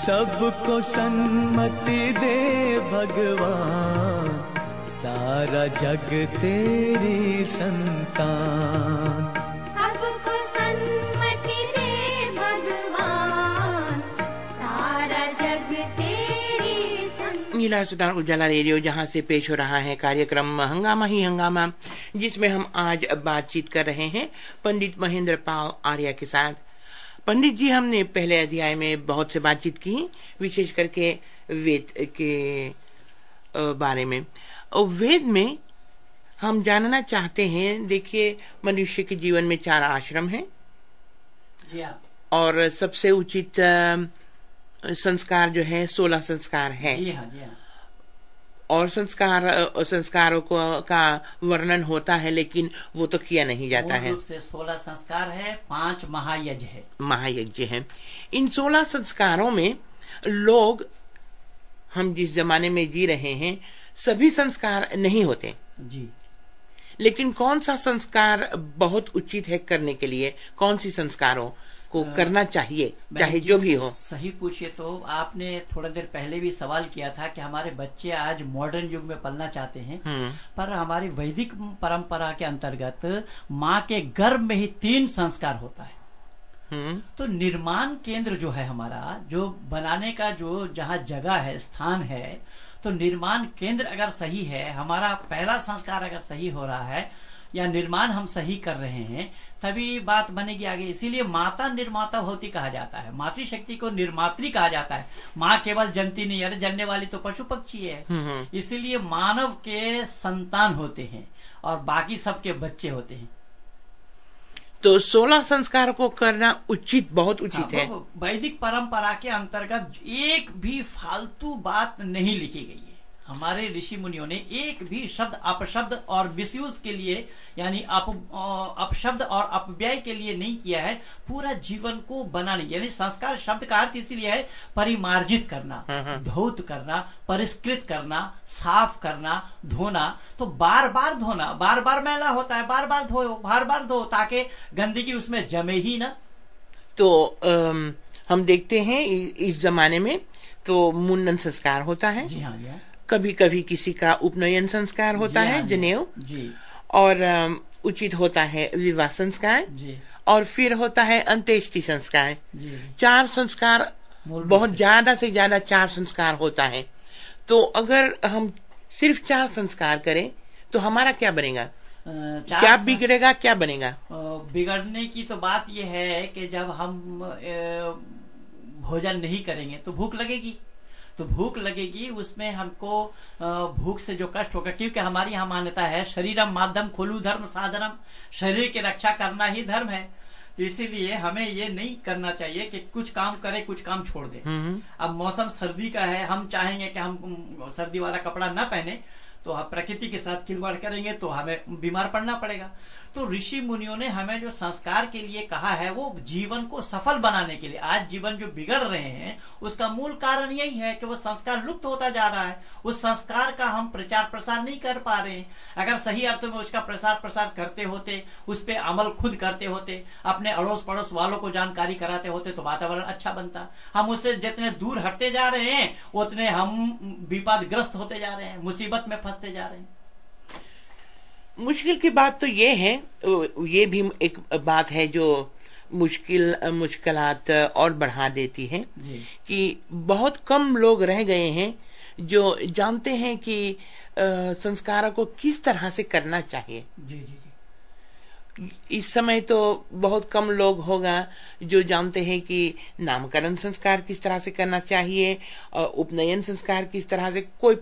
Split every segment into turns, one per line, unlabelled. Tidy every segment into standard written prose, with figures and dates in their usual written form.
सबको सन्मति दे भगवान, सारा जग तेरी संतान।
सबको सन्मति दे भगवान, सारा जग तेरी संतान।
नीला सुल्तान उजाला रेडियो, जहां से पेश हो रहा है कार्यक्रम हंगामा ही हंगामा, जिसमें हम आज बातचीत कर रहे हैं पंडित महेंद्र पाल आर्य के साथ। पंडित जी, हमने पहले अध्याय में बहुत से बातचीत की, विशेष करके वेद के बारे में। और वेद में हम जानना चाहते हैं, देखिए मनुष्य के जीवन में 4 आश्रम हैं और सबसे उचित संस्कार जो है 16 संस्कार है।
जी हाँ, जी हाँ।
और संस्कारों का वर्णन होता है, लेकिन वो तो किया नहीं जाता है।
रूप से 16 संस्कार है, 5
महायज्ञ है। इन 16 संस्कारों में लोग, हम जिस जमाने में जी रहे हैं, सभी संस्कार नहीं होते
जी।
लेकिन कौन सा संस्कार बहुत उचित है करने के लिए, कौन सी संस्कारों को करना चाहिए, चाहे जो भी हो?
सही पूछिए तो आपने थोड़ा देर पहले भी सवाल किया था कि हमारे बच्चे आज मॉडर्न युग में पलना चाहते हैं, पर हमारी वैदिक परंपरा के अंतर्गत माँ के गर्भ में ही 3 संस्कार होता है। तो निर्माण केंद्र जो है हमारा, जो बनाने का जो जहाँ जगह है, स्थान है, तो निर्माण केंद्र अगर सही है, हमारा पहला संस्कार अगर सही हो रहा है या निर्माण हम सही कर रहे हैं, तभी बात बनेगी आगे। इसीलिए माता निर्माता होती कहा जाता है, मातृशक्ति को निर्मात्री कहा जाता है। माँ केवल जनती नहीं, अरे जनने वाली तो पशु पक्षी है। इसीलिए मानव के संतान होते हैं और बाकी सबके बच्चे होते हैं।
तो 16 संस्कार को करना उचित, बहुत उचित है।
वैदिक परंपरा के अंतर्गत एक भी फालतू बात नहीं लिखी गई है। हमारे ऋषि मुनियों ने एक भी शब्द अपशब्द और मिसयूज के लिए, यानी अपशब्द और अपव्यय के लिए नहीं किया है। पूरा जीवन को बनाने, यानी संस्कार शब्द का अर्थ इसीलिए है परिमार्जित करना, धौत करना, परिष्कृत करना, साफ करना, धोना। तो बार बार धोना, बार बार मैला होता है, बार बार धो, बार बार धो, ताकि गंदगी उसमें जमे ही ना।
तो हम देखते हैं इस जमाने में तो मुंडन संस्कार होता है।
जी हाँ, जी हाँ।
कभी कभी किसी का उपनयन संस्कार होता है, जनेऊ
जी।
और उचित होता है विवाह संस्कार जी। और फिर होता है अंत्येष्टि संस्कार जी। 4 संस्कार, बहुत ज्यादा से ज्यादा 4 संस्कार होता है। तो अगर हम सिर्फ 4 संस्कार करें तो हमारा क्या बनेगा? क्या बिगड़ेगा, क्या बनेगा?
बिगड़ने की तो बात यह है कि जब हम भोजन नहीं करेंगे तो भूख लगेगी, तो भूख लगेगी, उसमें हमको भूख से जो कष्ट होगा, क्योंकि हमारी यहाँ मान्यता है शरीरम माध्यम खोलू धर्म साधनम, शरीर की रक्षा करना ही धर्म है। तो इसीलिए हमें ये नहीं करना चाहिए कि कुछ काम करें कुछ काम छोड़ दें। अब मौसम सर्दी का है, हम चाहेंगे कि हम सर्दी वाला कपड़ा न पहने, तो हम प्रकृति के साथ खिलवाड़ करेंगे तो हमें बीमार पड़ना पड़ेगा। तो ऋषि मुनियों ने हमें जो संस्कार के लिए कहा है, वो जीवन को सफल बनाने के लिए। आज जीवन जो बिगड़ रहे हैं उसका मूल कारण यही है कि वो संस्कार लुप्त होता जा रहा है। उस संस्कार का हम प्रचार प्रसार नहीं कर पा रहे हैं। अगर सही अर्थों में उसका प्रसार प्रसार करते होते, उस पर अमल खुद करते होते, अपने अड़ोस पड़ोस वालों को जानकारी कराते होते, तो वातावरण अच्छा बनता। हम उससे जितने दूर हटते जा रहे हैं उतने हम विपदग्रस्त होते जा रहे हैं, मुसीबत में फंसते जा रहे हैं।
मुश्किल की बात तो ये है, ये भी एक बात है जो मुश्किलात और बढ़ा देती है कि बहुत कम लोग रह गए हैं जो जानते हैं कि संस्कारों को किस तरह से करना चाहिए।
जी जी जी।
इस समय तो बहुत कम लोग होगा जो जानते हैं कि नामकरण संस्कार किस तरह से करना चाहिए, उपनयन संस्कार किस तरह से। कोई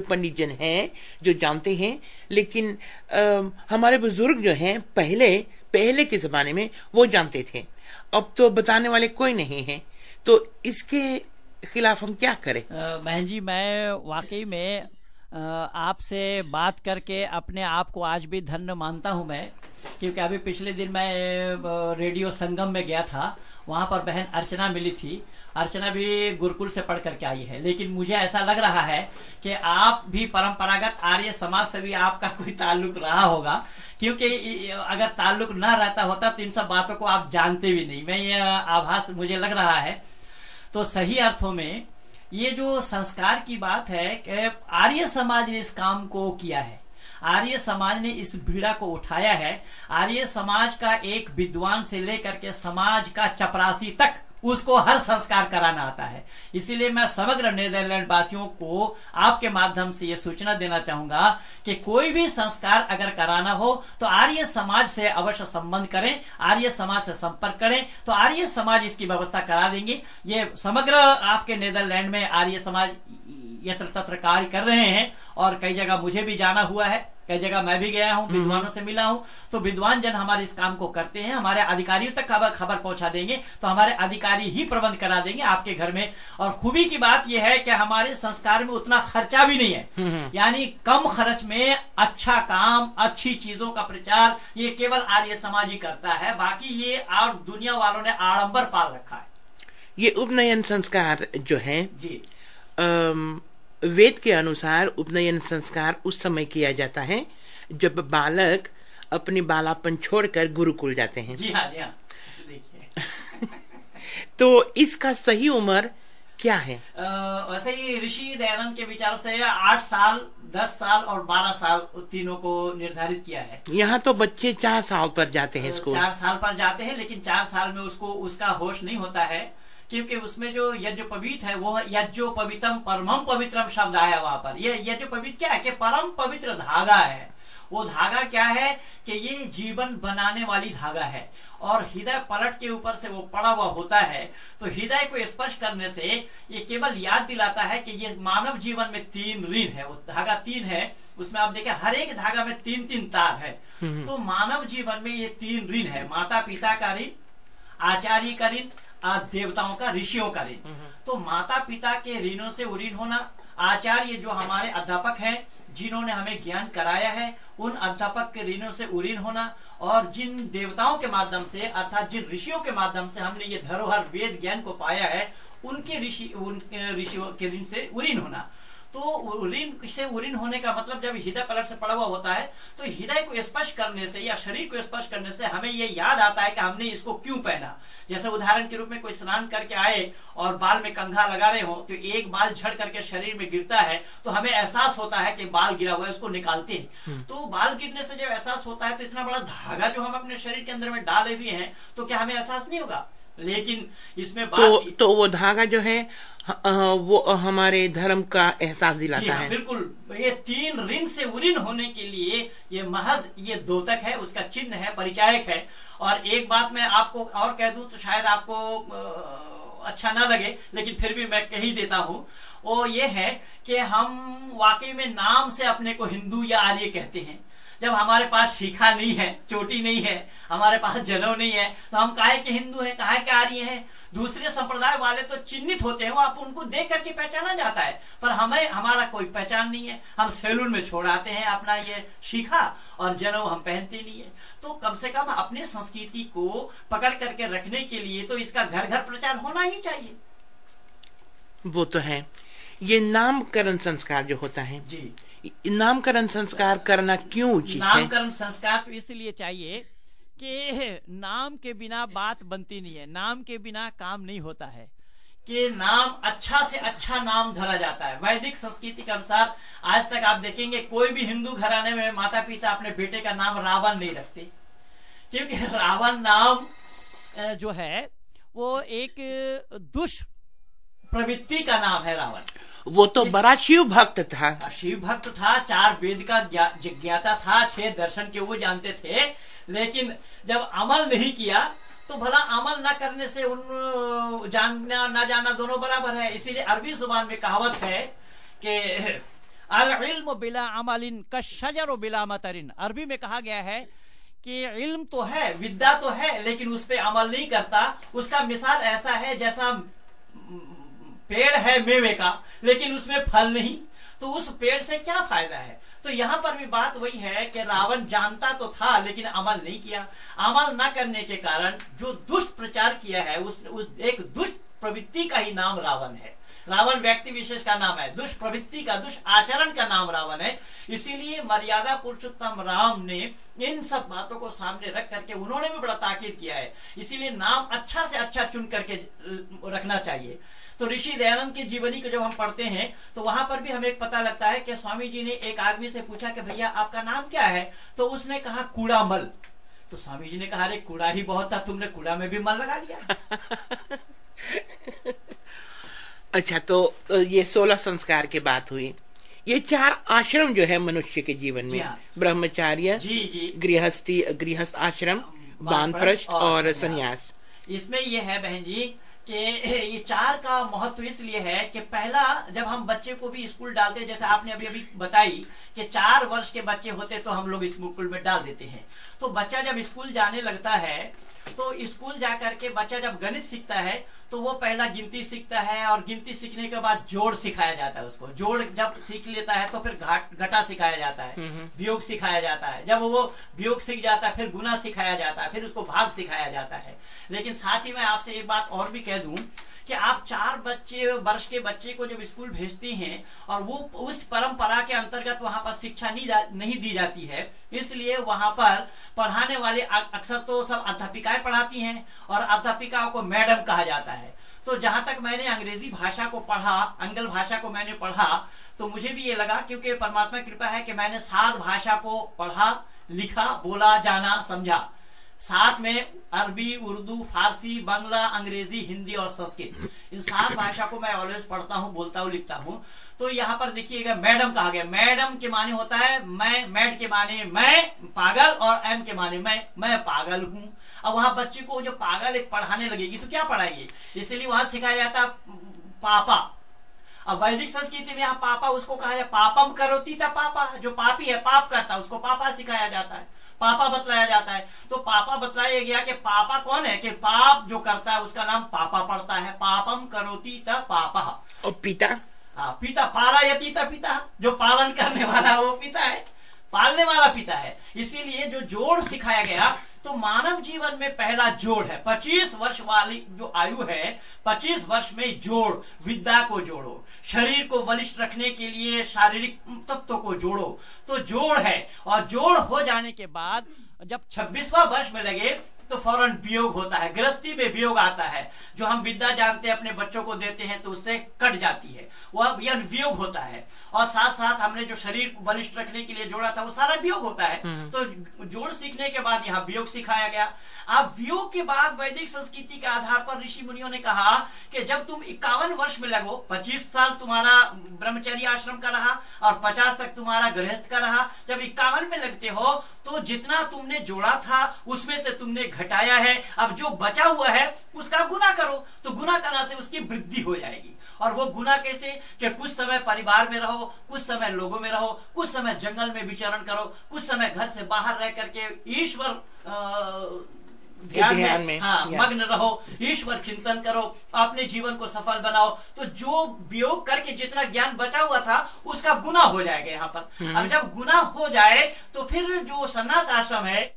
पंडित जन हैं जो जानते हैं, लेकिन हमारे बुजुर्ग जो हैं पहले के जमाने में वो जानते थे। अब तो बताने वाले कोई नहीं है। तो इसके खिलाफ हम क्या करें?
बहन जी, मैं वाकई में आपसे बात करके अपने आप को आज भी धन्य मानता हूं मैं, क्योंकि अभी पिछले दिन मैं रेडियो संगम में गया था, वहां पर बहन अर्चना मिली थी। अर्चना भी गुरुकुल से पढ़ करके आई है, लेकिन मुझे ऐसा लग रहा है कि आप भी परंपरागत आर्य समाज से भी आपका कोई ताल्लुक रहा होगा, क्योंकि अगर ताल्लुक ना रहता होता तो इन सब बातों को आप जानते भी नहीं। मैं ये आभास मुझे लग रहा है। तो सही अर्थों में ये जो संस्कार की बात है कि आर्य समाज ने इस काम को किया है, आर्य समाज ने इस बीड़ा को उठाया है। आर्य समाज का एक विद्वान से लेकर के समाज का चपरासी तक उसको हर संस्कार कराना आता है। इसीलिए मैं समग्र नीदरलैंड वासियों को आपके माध्यम से ये सूचना देना चाहूंगा कि कोई भी संस्कार अगर कराना हो तो आर्य समाज से अवश्य संबंध करें, आर्य समाज से संपर्क करें, तो आर्य समाज इसकी व्यवस्था करा देंगे। ये समग्र आपके नीदरलैंड में आर्य समाज यत्र तत्र कार्य कर रहे हैं और कई जगह मुझे भी जाना हुआ है, कई जगह मैं भी गया हूं, विद्वानों से मिला हूं। तो विद्वान जन हमारे इस काम को करते हैं, हमारे अधिकारियों तक खबर पहुंचा देंगे, तो हमारे अधिकारी ही प्रबंध करा देंगे आपके घर में। और खूबी की बात यह है कि हमारे संस्कार में उतना खर्चा भी नहीं है, यानी कम खर्च में अच्छा काम, अच्छी चीजों का प्रचार ये केवल आर्य समाज ही करता है। बाकी ये और दुनिया वालों ने आडंबर पाल रखा है।
ये उपनयन संस्कार जो है
जी,
वेद के अनुसार उपनयन संस्कार उस समय किया जाता है जब बालक अपनी बालापन छोड़कर गुरुकुल जाते हैं।
जी हाँ, जी हाँ। देखिए
तो इसका सही उम्र क्या है?
वैसे ही ऋषि दयानंद के विचारों से 8 साल, 10 साल और 12 साल तीनों को निर्धारित किया है।
यहाँ तो बच्चे 4 साल पर जाते हैं स्कूल।
4 साल पर जाते हैं, लेकिन 4 साल में उसको उसका होश नहीं होता है, क्योंकि उसमें जो यज्ञोपवीत है वो यज्ञोपवीतम परमम पवित्रम शब्द आया वहां पर। ये यज्ञोपवीत क्या है कि परम पवित्र धागा है। वो धागा क्या है कि ये जीवन बनाने वाली धागा है और हृदय पलट के ऊपर से वो पड़ा हुआ होता है। तो हृदय को स्पर्श करने से ये केवल याद दिलाता है कि ये मानव जीवन में 3 ऋण है। वो धागा 3 है, उसमें आप देखें हर एक धागा में 3-3 तार है। तो मानव जीवन में ये 3 ऋण है, माता पिता का ऋण, आचार्य का ऋण, देवताओं का, ऋषियों का ऋण। तो माता पिता के ऋणों से उऋण होना, आचार्य जो हमारे अध्यापक हैं जिन्होंने हमें ज्ञान कराया है उन अध्यापक के ऋणों से उऋण होना, और जिन देवताओं के माध्यम से अर्थात जिन ऋषियों के माध्यम से हमने ये धरोहर वेद ज्ञान को पाया है उनके ऋषियों के ऋण से उऋण होना। तो ऋण से उऋण होने का मतलब जब हृदय पलट से पड़ा हुआ होता है तो हृदय को स्पर्श करने से या शरीर को स्पर्श करने से हमें ये याद आता है कि हमने इसको क्यों पहना। जैसे उदाहरण के रूप में कोई स्नान करके आए और बाल में कंघा लगा रहे हो तो एक बाल झड़ करके शरीर में गिरता है तो हमें एहसास होता है कि बाल गिरा हुआ है, उसको निकालते हैं। तो बाल गिरने से जब एहसास होता है तो इतना बड़ा धागा जो हम अपने शरीर के अंदर में डाले हुए हैं तो क्या हमें एहसास नहीं होगा? लेकिन इसमें
तो वो धागा जो है वो हमारे धर्म का एहसास दिलाता है।
बिल्कुल, ये 3 ऋण से उऋण होने के लिए ये महज ये द्योतक है, उसका चिन्ह है, परिचायक है। और एक बात मैं आपको और कह दूं तो शायद आपको अच्छा ना लगे, लेकिन फिर भी मैं कह ही देता हूं, वो ये है कि हम वाकई में नाम से अपने को हिंदू या आर्य कहते हैं। जब हमारे पास शिखा नहीं है, चोटी नहीं है, हमारे पास जनेऊ नहीं है, तो हम काहे के हिंदू हैं, काहे के आर्य हैं? दूसरे संप्रदाय वाले तो चिन्हित होते हैं, वो आप उनको देख करके पहचाना जाता है, पर हमें हमारा कोई पहचान नहीं है। हम सैलून में छोड़ आते हैं अपना ये शिखा और जनेऊ हम पहनते नहीं है। तो कम से कम अपने संस्कृति को पकड़ करके रखने के लिए तो इसका घर घर प्रचार होना ही चाहिए।
वो तो है। ये नामकरण संस्कार जो होता है
जी,
नामकरण संस्कार करना क्यों उचित है?
नामकरण संस्कार तो इसलिए चाहिए कि नाम के बिना बात बनती नहीं है, नाम के बिना काम नहीं होता है, कि नाम अच्छा से अच्छा नाम धरा जाता है। वैदिक संस्कृति के अनुसार आज तक आप देखेंगे कोई भी हिंदू घराने में माता पिता अपने बेटे का नाम रावण नहीं रखते, क्योंकि रावण नाम जो है वो एक दुष्ट प्रवृत्ति का नाम है। रावण
वो तो बड़ा शिव भक्त था,
शिव भक्त था, 4 वेद का जिज्ञाता था, 6 दर्शन के वो जानते थे, लेकिन जब अमल नहीं किया तो भला अमल न करने से उन जानना ना जाना दोनों बराबर है। इसीलिए अरबी जुबान में कहावत है कि अल इल्म बिला अमलिन कशजर बिला मतरिन। अरबी में कहा गया है कि इल्म तो है, विद्या तो है, लेकिन उस पर अमल नहीं करता। उसका मिसाल ऐसा है जैसा पेड़ है मेवे का, लेकिन उसमें फल नहीं, तो उस पेड़ से क्या फायदा है? तो यहाँ पर भी बात वही है कि रावण जानता तो था लेकिन अमल नहीं किया। अमल न करने के कारण जो दुष्ट प्रचार किया है उस एक दुष्ट प्रवृत्ति का ही नाम रावण है। रावण व्यक्ति विशेष का नाम है, दुष्प्रवृत्ति का, दुष्आचरण का नाम रावण है। इसीलिए मर्यादा पुरुषोत्तम राम ने इन सब बातों को सामने रख करके उन्होंने भी बड़ा ताकीद किया है। इसीलिए नाम अच्छा से अच्छा चुन करके रखना चाहिए। तो ऋषि दयानंद की जीवनी को जब हम पढ़ते हैं तो वहां पर भी हमें पता लगता है कि स्वामी जी ने एक आदमी से पूछा कि भैया आपका नाम क्या है, तो उसने कहा कूड़ामल। तो स्वामी जी ने कहा, अरे कूड़ा ही बहुत था, तुमने कूड़ा में भी मल लगा दिया।
अच्छा, तो ये 16 संस्कार की बात हुई। ये 4 आश्रम जो है मनुष्य के जीवन में, ब्रह्मचार्य,
जी
गृहस्थ आश्रम, वानप्रस्थ और संन्यास।
इसमें ये है बहन जी कि ये 4 का महत्व इसलिए है कि पहला, जब हम बच्चे को भी स्कूल डालते हैं, जैसे आपने अभी अभी बताई कि 4 वर्ष के बच्चे होते तो हम लोग स्कूल में डाल देते हैं। तो बच्चा जब स्कूल जाने लगता है तो स्कूल जाकर के बच्चा जब गणित सीखता है तो वो पहला गिनती सीखता है, और गिनती सीखने के बाद जोड़ सिखाया जाता है उसको। जोड़ जब सीख लेता है तो फिर घटा सिखाया जाता है, वियोग सिखाया जाता है। जब वो वियोग सीख जाता है फिर गुना सिखाया जाता है, फिर उसको भाग सिखाया जाता है। लेकिन साथ ही मैं आपसे एक बात और भी कह दूं कि आप 4 वर्ष के बच्चे को जब स्कूल भेजती हैं और वो उस परंपरा के अंतर्गत वहां पर शिक्षा नहीं दी जाती है, इसलिए वहां पर पढ़ाने वाले अक्सर तो सब अध्यापिकाएं पढ़ाती हैं और अध्यापिकाओं को मैडम कहा जाता है। तो जहां तक मैंने अंग्रेजी भाषा को पढ़ा, आंग्ल भाषा को मैंने पढ़ा, तो मुझे भी ये लगा, क्योंकि परमात्मा की कृपा है कि मैंने 7 भाषा को पढ़ा, लिखा, बोला, जाना, समझा। साथ में अरबी, उर्दू, फारसी, बांग्ला, अंग्रेजी, हिंदी और संस्कृत, इन 7 भाषा को मैं ऑलवेज पढ़ता हूँ, बोलता हूँ, लिखता हूँ। तो यहाँ पर देखिएगा मैडम कहा गया। मैडम के माने होता है मैं, मैड के माने मैं पागल, और एम के माने मैं पागल हूँ। अब वहां बच्चे को जो पागल एक पढ़ाने लगेगी तो क्या पढ़ाइए, इसलिए वहां सिखाया जाता पापा। अब वैदिक संस्कृति में यहाँ पापा उसको कहा जाए, पापम करोती था पापा, जो पापी है, पाप करता है, उसको पापा सिखाया जाता है, पापा बतलाया जाता है। तो पापा बतलाया गया कि पापा कौन है, कि पाप जो करता है उसका नाम पापा पड़ता है। पापम करोती था पापा।
और पिता,
पिता पालयती था पिता, जो पालन करने वाला वो पिता है, पालने वाला पिता है। इसीलिए जो जोड़ सिखाया गया, तो मानव जीवन में पहला जोड़ है 25 वर्ष वाली जो आयु है, 25 वर्ष में जोड़, विद्या को जोड़ो, शरीर को बलिष्ठ रखने के लिए शारीरिक तत्वों को जोड़ो, तो जोड़ है। और जोड़ हो जाने के बाद जब 26वां वर्ष में लगे तो फौरन वियोग होता है, गृहस्थी में वियोग आता है। जो हम विद्या जानते हैं अपने बच्चों को देते हैं तो उससे कट जाती है, वह वियोग होता है। और साथ साथ हमने जो शरीर को बलिष्ठ रखने के लिए जोड़ा था वो सारा वियोग होता है। तो जोड़ सीखने के बाद यहाँ वियोग सिखाया गया। अब वियोग के बाद वैदिक संस्कृति के आधार पर ऋषि मुनियों ने कहा कि जब तुम 51 वर्ष में लगो, 25 साल तुम्हारा ब्रह्मचर्य आश्रम का रहा और 50 तक तुम्हारा गृहस्थ का रहा, जब 51 में लगते हो तो जितना तुमने जोड़ा था उसमें से तुमने घटाया है, अब जो बचा हुआ है उसका गुना करो। तो गुना करने से उसकी वृद्धि हो जाएगी। और वो गुना कैसे, कि कुछ समय परिवार में रहो, कुछ समय लोगों में रहो, कुछ समय जंगल में विचरण करो, कुछ समय घर से बाहर रह करके ईश्वर ध्यान में मग्न रहो, ईश्वर चिंतन करो, अपने जीवन को सफल बनाओ। तो जो वियोग करके जितना ज्ञान बचा हुआ था उसका गुना हो जाएगा यहाँ पर। अब जब गुना हो जाए तो फिर जो सन्यास आश्रम है,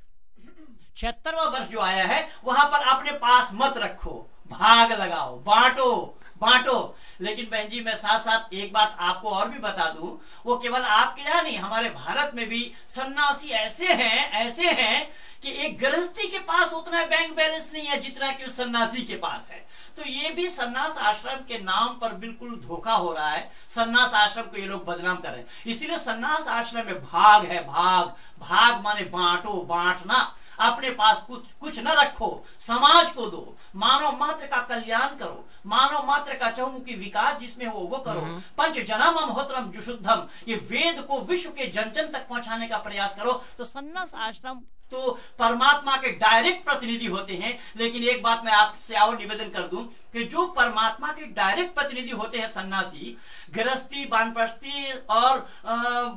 76वां वर्ष जो आया है, वहां पर अपने पास मत रखो, भाग लगाओ, बांटो। लेकिन बहन जी मैं साथ साथ एक बात आपको और भी बता दूं, वो केवल आपके यहाँ नहीं, हमारे भारत में भी सन्यासी ऐसे हैं कि एक गृहस्थी के पास उतना बैंक बैलेंस नहीं है जितना कि उस सन्यासी के पास है। तो ये भी सन्यास आश्रम के नाम पर बिल्कुल धोखा हो रहा है। सन्यास आश्रम को ये लोग बदनाम कर रहे हैं। इसीलिए सन्यास आश्रम में भाग है, भाग माने बांटो, बांटना। अपने पास कुछ न रखो, समाज को दो, मानव मात्र का कल्याण करो, मानव मात्र का चहुमुखी विकास जिसमें हो वो करो। पंच जनामम होत्रम जुशुद्धम, ये वेद को विश्व के जन जन तक पहुंचाने का प्रयास करो। तो सन्यास आश्रम तो परमात्मा के डायरेक्ट प्रतिनिधि होते हैं। लेकिन एक बात मैं आपसे और निवेदन कर दूं कि जो परमात्मा के डायरेक्ट प्रतिनिधि होते हैं सन्यासी, गृहस्थी, वानप्रस्थी और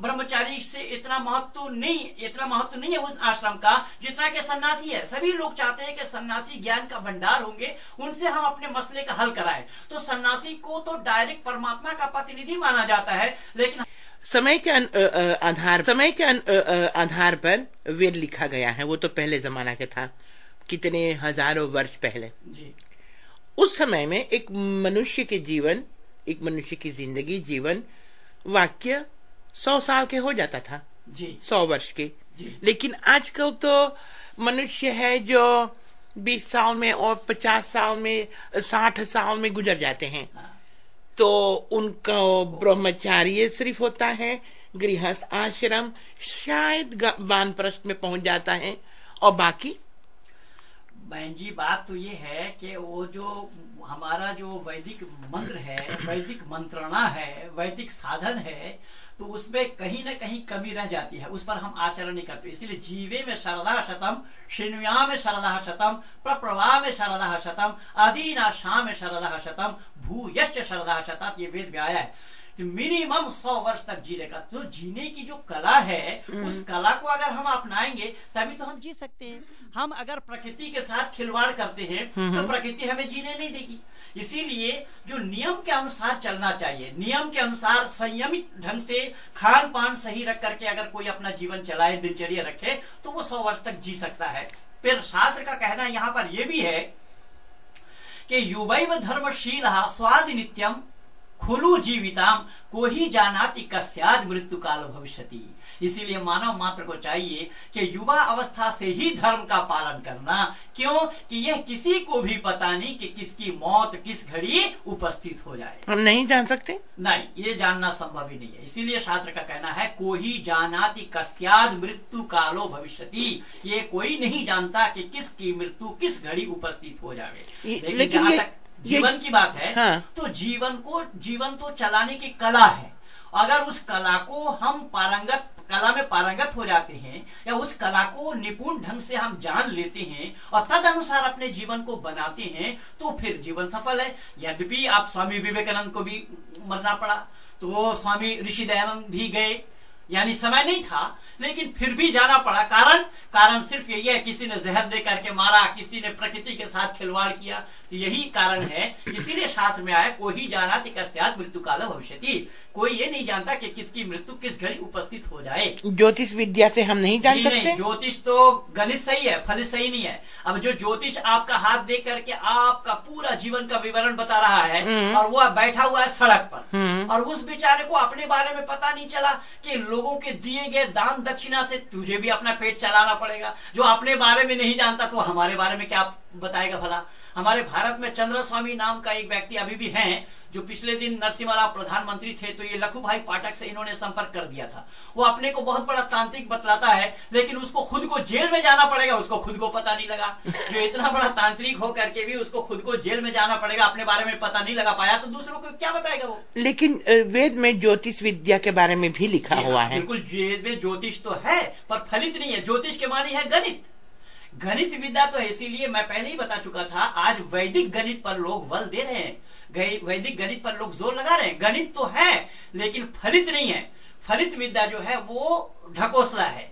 ब्रह्मचारी से इतना महत्व नहीं है उस आश्रम का जितना कि सन्यासी है। सभी लोग चाहते हैं कि सन्यासी ज्ञान का भंडार होंगे, उनसे हम अपने मसले का हल कराएं। तो सन्यासी को तो डायरेक्ट परमात्मा का प्रतिनिधि माना जाता है। लेकिन
समय के आधार पर वेद लिखा गया है, वो तो पहले जमाना के था, कितने हजारों वर्ष पहले जी। उस समय में एक मनुष्य के जीवन एक मनुष्य की जिंदगी, जीवन, वाक्य 100 साल के हो जाता था
जी
100 वर्ष के।
जी
लेकिन आजकल तो मनुष्य है जो 20 साल में और 50 साल में 60 साल में गुजर जाते हैं।
हाँ।
तो उनका ब्रह्मचार्य सिर्फ होता है, गृहस्थ आश्रम शायद वानप्रस्थ में पहुंच जाता है, और बाकी
बहन जी बात तो ये है कि वो जो हमारा जो वैदिक मंत्र है, वैदिक मंत्रणा है, वैदिक साधन है, तो उसमें कहीं ना कहीं कमी रह जाती है, उस पर हम आचरण नहीं करते। इसीलिए जीवे में शरदा शतम, शृणुया में शरदा शतम, प्रप्रभा में शरदा शतम, अदीनाशा में शरदा शतम, भूयश्च शरदा शतात, ये वेद में आया है। तो मिनिमम 100 वर्ष तक जीने का, तो जीने की जो कला है उस कला को अगर हम अपनाएंगे तभी तो हम जी सकते हैं। हम अगर प्रकृति के साथ खिलवाड़ करते हैं तो प्रकृति हमें जीने नहीं देगी। इसीलिए जो नियम के अनुसार चलना चाहिए, नियम के अनुसार संयमित ढंग से खान पान सही रख करके अगर कोई अपना जीवन चलाए, दिनचर्या रखे, तो वो 100 वर्ष तक जी सकता है। फिर शास्त्र का कहना यहाँ पर यह भी है कि युवैव धर्मशील स्वादि नित्यम खुलू जीविताम को ही जानाति कस्याद मृत्यु काल भविष्यति। इसीलिए मानव मात्र को चाहिए कि युवा अवस्था से ही धर्म का पालन करना। क्यों कि यह किसी को भी पता नहीं कि किसकी मौत किस घड़ी उपस्थित हो जाए।
हम नहीं जान सकते,
नहीं, ये जानना संभव ही नहीं है। इसीलिए शास्त्र का कहना है को ही जानाति कस्याद मृत्यु कालो भविष्यति। ये कोई नहीं जानता कि किसकी मृत्यु किस घड़ी उपस्थित हो जाए। लेकिन जहां तक जीवन की बात है,
हाँ।
तो जीवन तो चलाने की कला है। अगर उस कला को हम कला में पारंगत हो जाते हैं, या उस कला को निपुण ढंग से हम जान लेते हैं और तद अनुसार अपने जीवन को बनाते हैं, तो फिर जीवन सफल है। यद्यपि आप स्वामी विवेकानंद को भी मरना पड़ा, तो वो स्वामी ऋषि दयानंद भी गए, यानी समय नहीं था, लेकिन फिर भी जाना पड़ा। कारण सिर्फ यही है, किसी ने जहर दे करके मारा, किसी ने प्रकृति के साथ खिलवाड़ किया, तो यही कारण है। इसीलिए शास्त्र में आया को ही जानाति कस्याद मृत्यु काल भविष्यति। कोई ये नहीं जानता कि किसकी मृत्यु किस घड़ी उपस्थित हो जाए।
ज्योतिष विद्या से हम नहीं जान सकते।
ज्योतिष तो गणित सही है, फलित सही नहीं है। अब जो ज्योतिष आपका हाथ देख करके आपका पूरा जीवन का विवरण बता रहा है, और वो बैठा हुआ है सड़क पर, और उस बेचारे को अपने बारे में पता नहीं चला कि लोगों के दिए गए दान दक्षिणा से तुझे भी अपना पेट चलाना पड़ेगा। जो अपने बारे में नहीं जानता तो हमारे बारे में क्या बताएगा भला। हमारे भारत में चंद्र स्वामी नाम का एक व्यक्ति अभी भी हैं, जो पिछले दिन नरसिम्हा राव प्रधानमंत्री थे, तो ये लखू भाई पाठक से इन्होंने संपर्क कर दिया था। वो अपने को बहुत बड़ा तांत्रिक बतलाता है, लेकिन उसको खुद को जेल में जाना पड़ेगा, उसको खुद को पता नहीं लगा। जो इतना बड़ा तांत्रिक हो करके भी उसको खुद को जेल में जाना पड़ेगा, अपने बारे में पता नहीं लगा पाया, तो दूसरों को क्या बताएगा वो।
लेकिन वेद में ज्योतिष विद्या के बारे में भी लिखा हुआ है।
बिल्कुल, वेद में ज्योतिष तो है पर फलित नहीं है। ज्योतिष के मानी है गणित, गणित विद्या तो है। इसीलिए मैं पहले ही बता चुका था, आज वैदिक गणित पर लोग बल दे रहे हैं, वैदिक गणित पर लोग जोर लगा रहे हैं। गणित तो है लेकिन फलित नहीं है। फलित विद्या जो है वो ढकोसला है।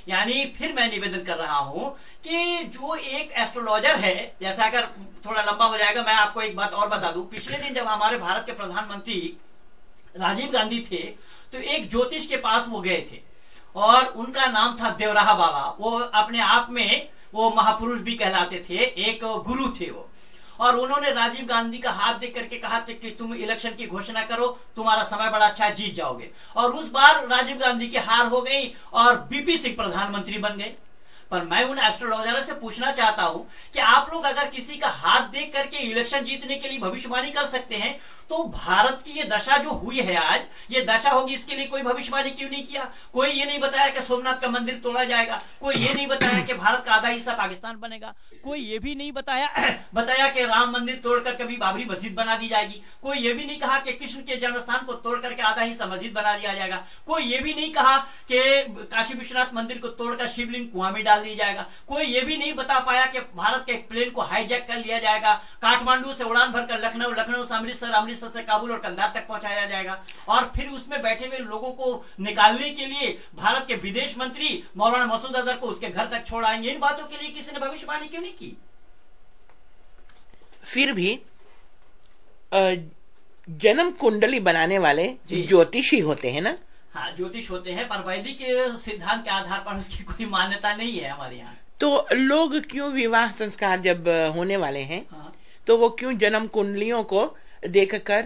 यानी फिर मैं निवेदन कर रहा हूं कि जो एक एस्ट्रोलॉजर है, जैसा अगर थोड़ा लंबा हो जाएगा, मैं आपको एक बात और बता दूं। पिछले दिन जब हमारे भारत के प्रधानमंत्री राजीव गांधी थे, तो एक ज्योतिष के पास वो गए थे, और उनका नाम था देवराहा बाबा। वो अपने आप में वो महापुरुष भी कहलाते थे, एक गुरु थे वो। और उन्होंने राजीव गांधी का हाथ देख करके कहा था कि तुम इलेक्शन की घोषणा करो, तुम्हारा समय बड़ा अच्छा, जीत जाओगे। और उस बार राजीव गांधी की हार हो गई और बीपी सिंह प्रधानमंत्री बन गए। पर मैं उन एस्ट्रोलॉजर से पूछना चाहता हूं कि आप लोग अगर किसी का हाथ देख करके इलेक्शन जीतने के लिए भविष्यवाणी कर सकते हैं, तो भारत की ये दशा जो हुई है आज, ये दशा होगी, इसके लिए कोई भविष्यवाणी क्यों नहीं किया? कोई ये नहीं बताया कि सोमनाथ का मंदिर तोड़ा जाएगा, कोई ये नहीं बताया कि भारत का आधा हिस्सा पाकिस्तान बनेगा, कोई ये भी नहीं बताया कि राम मंदिर तोड़कर कभी बाबरी मस्जिद बना दी जाएगी, कोई ये भी नहीं कहा कि कृष्ण के जन्मस्थान को तोड़ करके आधा हिस्सा मस्जिद बना दिया जाएगा, कोई ये भी नहीं कहा कि काशी विश्वनाथ मंदिर को तोड़कर शिवलिंग कुआं में डाल दिया जाएगा, कोई ये भी नहीं बता पाया कि भारत के एक प्लेन को हाईजैक कर लिया जाएगा, काठमांडू से उड़ान भरकर लखनऊ, लखनऊ से अमृतसर, अमृतसर से काबुल और कंधार तक पहुंचाया जाएगा, और फिर उसमें बैठे हुए लोगों को निकालने के लिए भारत के विदेश मंत्री मौलाना मसूद अजहर को उसके घर तक छोड़ आएंगे। इन बातों के लिए किसी ने भविष्यवाणी क्यों नहीं की?
फिर भी जन्म कुंडली बनाने वाले ज्योतिषी होते हैं ना?
हाँ, ज्योतिष होते हैं, पर वैदिक सिद्धांत के आधार पर उसकी कोई मान्यता नहीं है हमारे यहाँ।
तो लोग क्यों विवाह संस्कार जब होने वाले हैं,
हाँ।
तो वो क्यों जन्म कुंडलियों को देखकर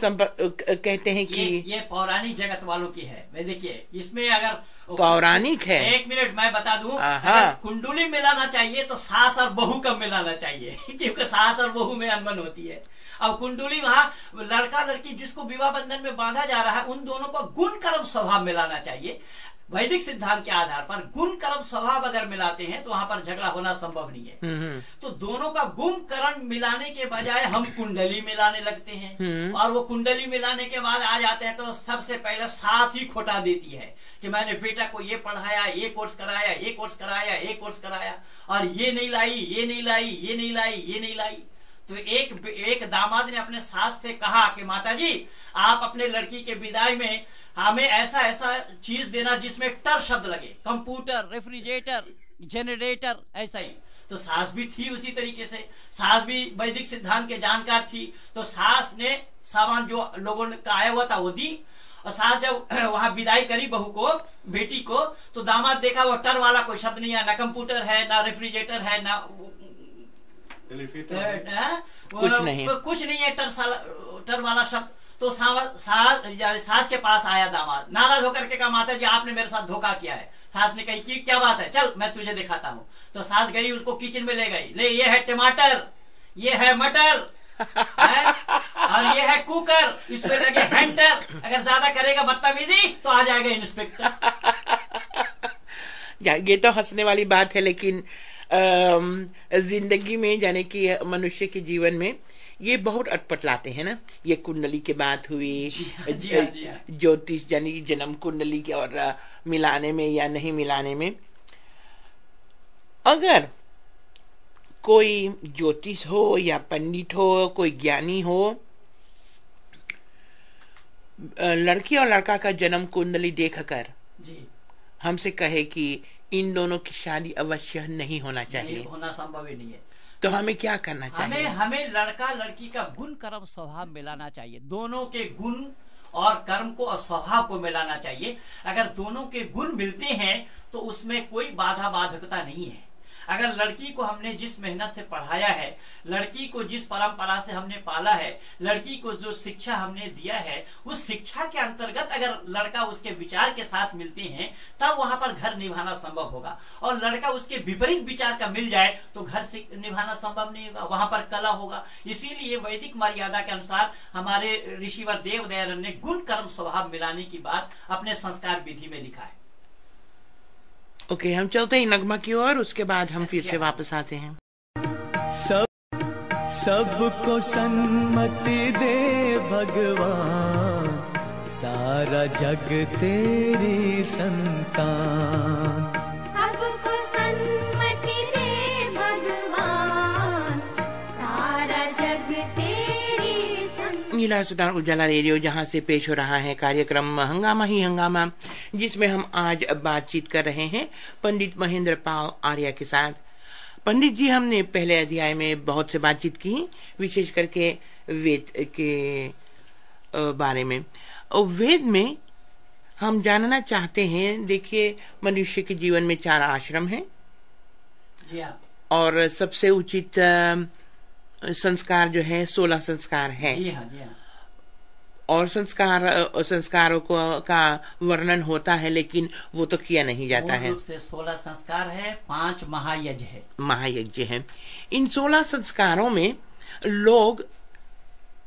कहते हैं कि
ये पौराणिक जगत वालों की है। मैं देखिए इसमें अगर
पौराणिक है।
एक मिनट मैं बता दूं, अगर कुंडली मिलाना चाहिए तो सास और बहू कब मिलाना चाहिए क्योंकि सास और बहू में अनबन होती है। अब कुंडली वहाँ लड़का लड़की जिसको विवाह बंधन में बांधा जा रहा है उन दोनों को गुण कर्म स्वभाव मिलाना चाहिए। वैदिक सिद्धांत के आधार पर गुण कर्म स्वभाव अगर मिलाते हैं तो वहां पर झगड़ा होना संभव नहीं है। तो दोनों का गुण कर्म मिलाने के बजाय हम कुंडली मिलाने लगते हैं और वो कुंडली मिलाने के बाद आ जाते हैं तो सबसे पहले सास ही खोटा देती है कि मैंने बेटा को ये पढ़ाया, ये कोर्स कराया, ये कोर्स कराया, ये कोर्स कराया और ये नहीं लाई, ये नहीं लाई, ये नहीं लाई, ये नहीं लाई। तो एक दामाद ने अपने सास से कहा कि माताजी आप अपने लड़की के विदाई में हमें ऐसा ऐसा चीज देना जिसमें टर शब्द लगे, कंप्यूटर, रेफ्रिजरेटर, जनरेटर, ऐसा ही। तो सास भी थी उसी तरीके से, सास भी वैदिक सिद्धांत के जानकार थी। तो सास ने सामान जो लोगों का आया हुआ था वो दी और सास जब वहां विदाई करी बहू को, बेटी को, तो दामाद देखा वो टर वाला कोई शब्द नहीं है, ना कंप्यूटर है, ना रेफ्रिजरेटर है, ना कुछ नहीं है टर वाला शब्द। तो सास के पास आया दामाद, नाराज होकर के कहा माता जी आपने मेरे साथ धोखा किया है। सास ने कही कि क्या बात है, चल मैं तुझे दिखाता हूँ। तो सास गई, उसको किचन में ले गई, ले ये है टमाटर, ये है मटर है? और ये है कुकर, इसमें लगे हैंटर, अगर ज्यादा करेगा बदतमीजी तो आ जाएगा इंस्पेक्टर।
ये तो हंसने वाली बात है, लेकिन जिंदगी में यानी कि मनुष्य के जीवन में ये बहुत अटपट लाते हैं ना। ये कुंडली की बात हुई, ज्योतिष यानी जन्म कुंडली के और मिलाने में या नहीं मिलाने में। अगर कोई ज्योतिष हो या पंडित हो, कोई ज्ञानी हो, लड़की और लड़का का जन्म कुंडली देखकर हमसे कहे कि इन दोनों की शादी अवश्य नहीं होना चाहिए,
होना संभव ही नहीं है,
तो हमें क्या करना चाहिए?
हमें लड़का लड़की का गुण कर्म स्वभाव मिलाना चाहिए। दोनों के गुण और कर्म को और स्वभाव को मिलाना चाहिए। अगर दोनों के गुण मिलते हैं तो उसमें कोई बाधा बाधकता नहीं है। अगर लड़की को हमने जिस मेहनत से पढ़ाया है, लड़की को जिस परंपरा से हमने पाला है, लड़की को जो शिक्षा हमने दिया है, उस शिक्षा के अंतर्गत अगर लड़का उसके विचार के साथ मिलते हैं तब वहां पर घर निभाना संभव होगा। और लड़का उसके विपरीत विचार का मिल जाए तो घर से निभाना संभव नहीं होगा, वहां पर कला होगा। इसीलिए वैदिक मर्यादा के अनुसार हमारे ऋषिवर देव दयानंद ने गुण कर्म स्वभाव मिलाने की बात अपने संस्कार विधि में लिखा है।
ओके, हम चलते हैं नगमा की ओर, उसके बाद हम फिर से वापस आते हैं।
सबको सन्मति दे भगवान, सारा जग तेरी संतान।
सबको सन्मति दे भगवान, सारा जग तेरी संतान।
नीला सुल्तान उजाला रेडियो, जहां से पेश हो रहा है कार्यक्रम हंगामा ही हंगामा, जिसमें हम आज बातचीत कर रहे हैं पंडित महेंद्र पाल आर्य के साथ। पंडित जी, हमने पहले अध्याय में बहुत से बातचीत की, विशेष करके वेद के बारे में। और वेद में हम जानना चाहते हैं, देखिए मनुष्य के जीवन में 4 आश्रम हैं और सबसे उचित संस्कार जो है 16 संस्कार है।
जी हाँ, जी हाँ।
और संस्कारों का वर्णन होता है, लेकिन वो तो किया नहीं जाता है।
रूप से 16 संस्कार है, 5 महायज्ञ है।
इन 16 संस्कारों में लोग,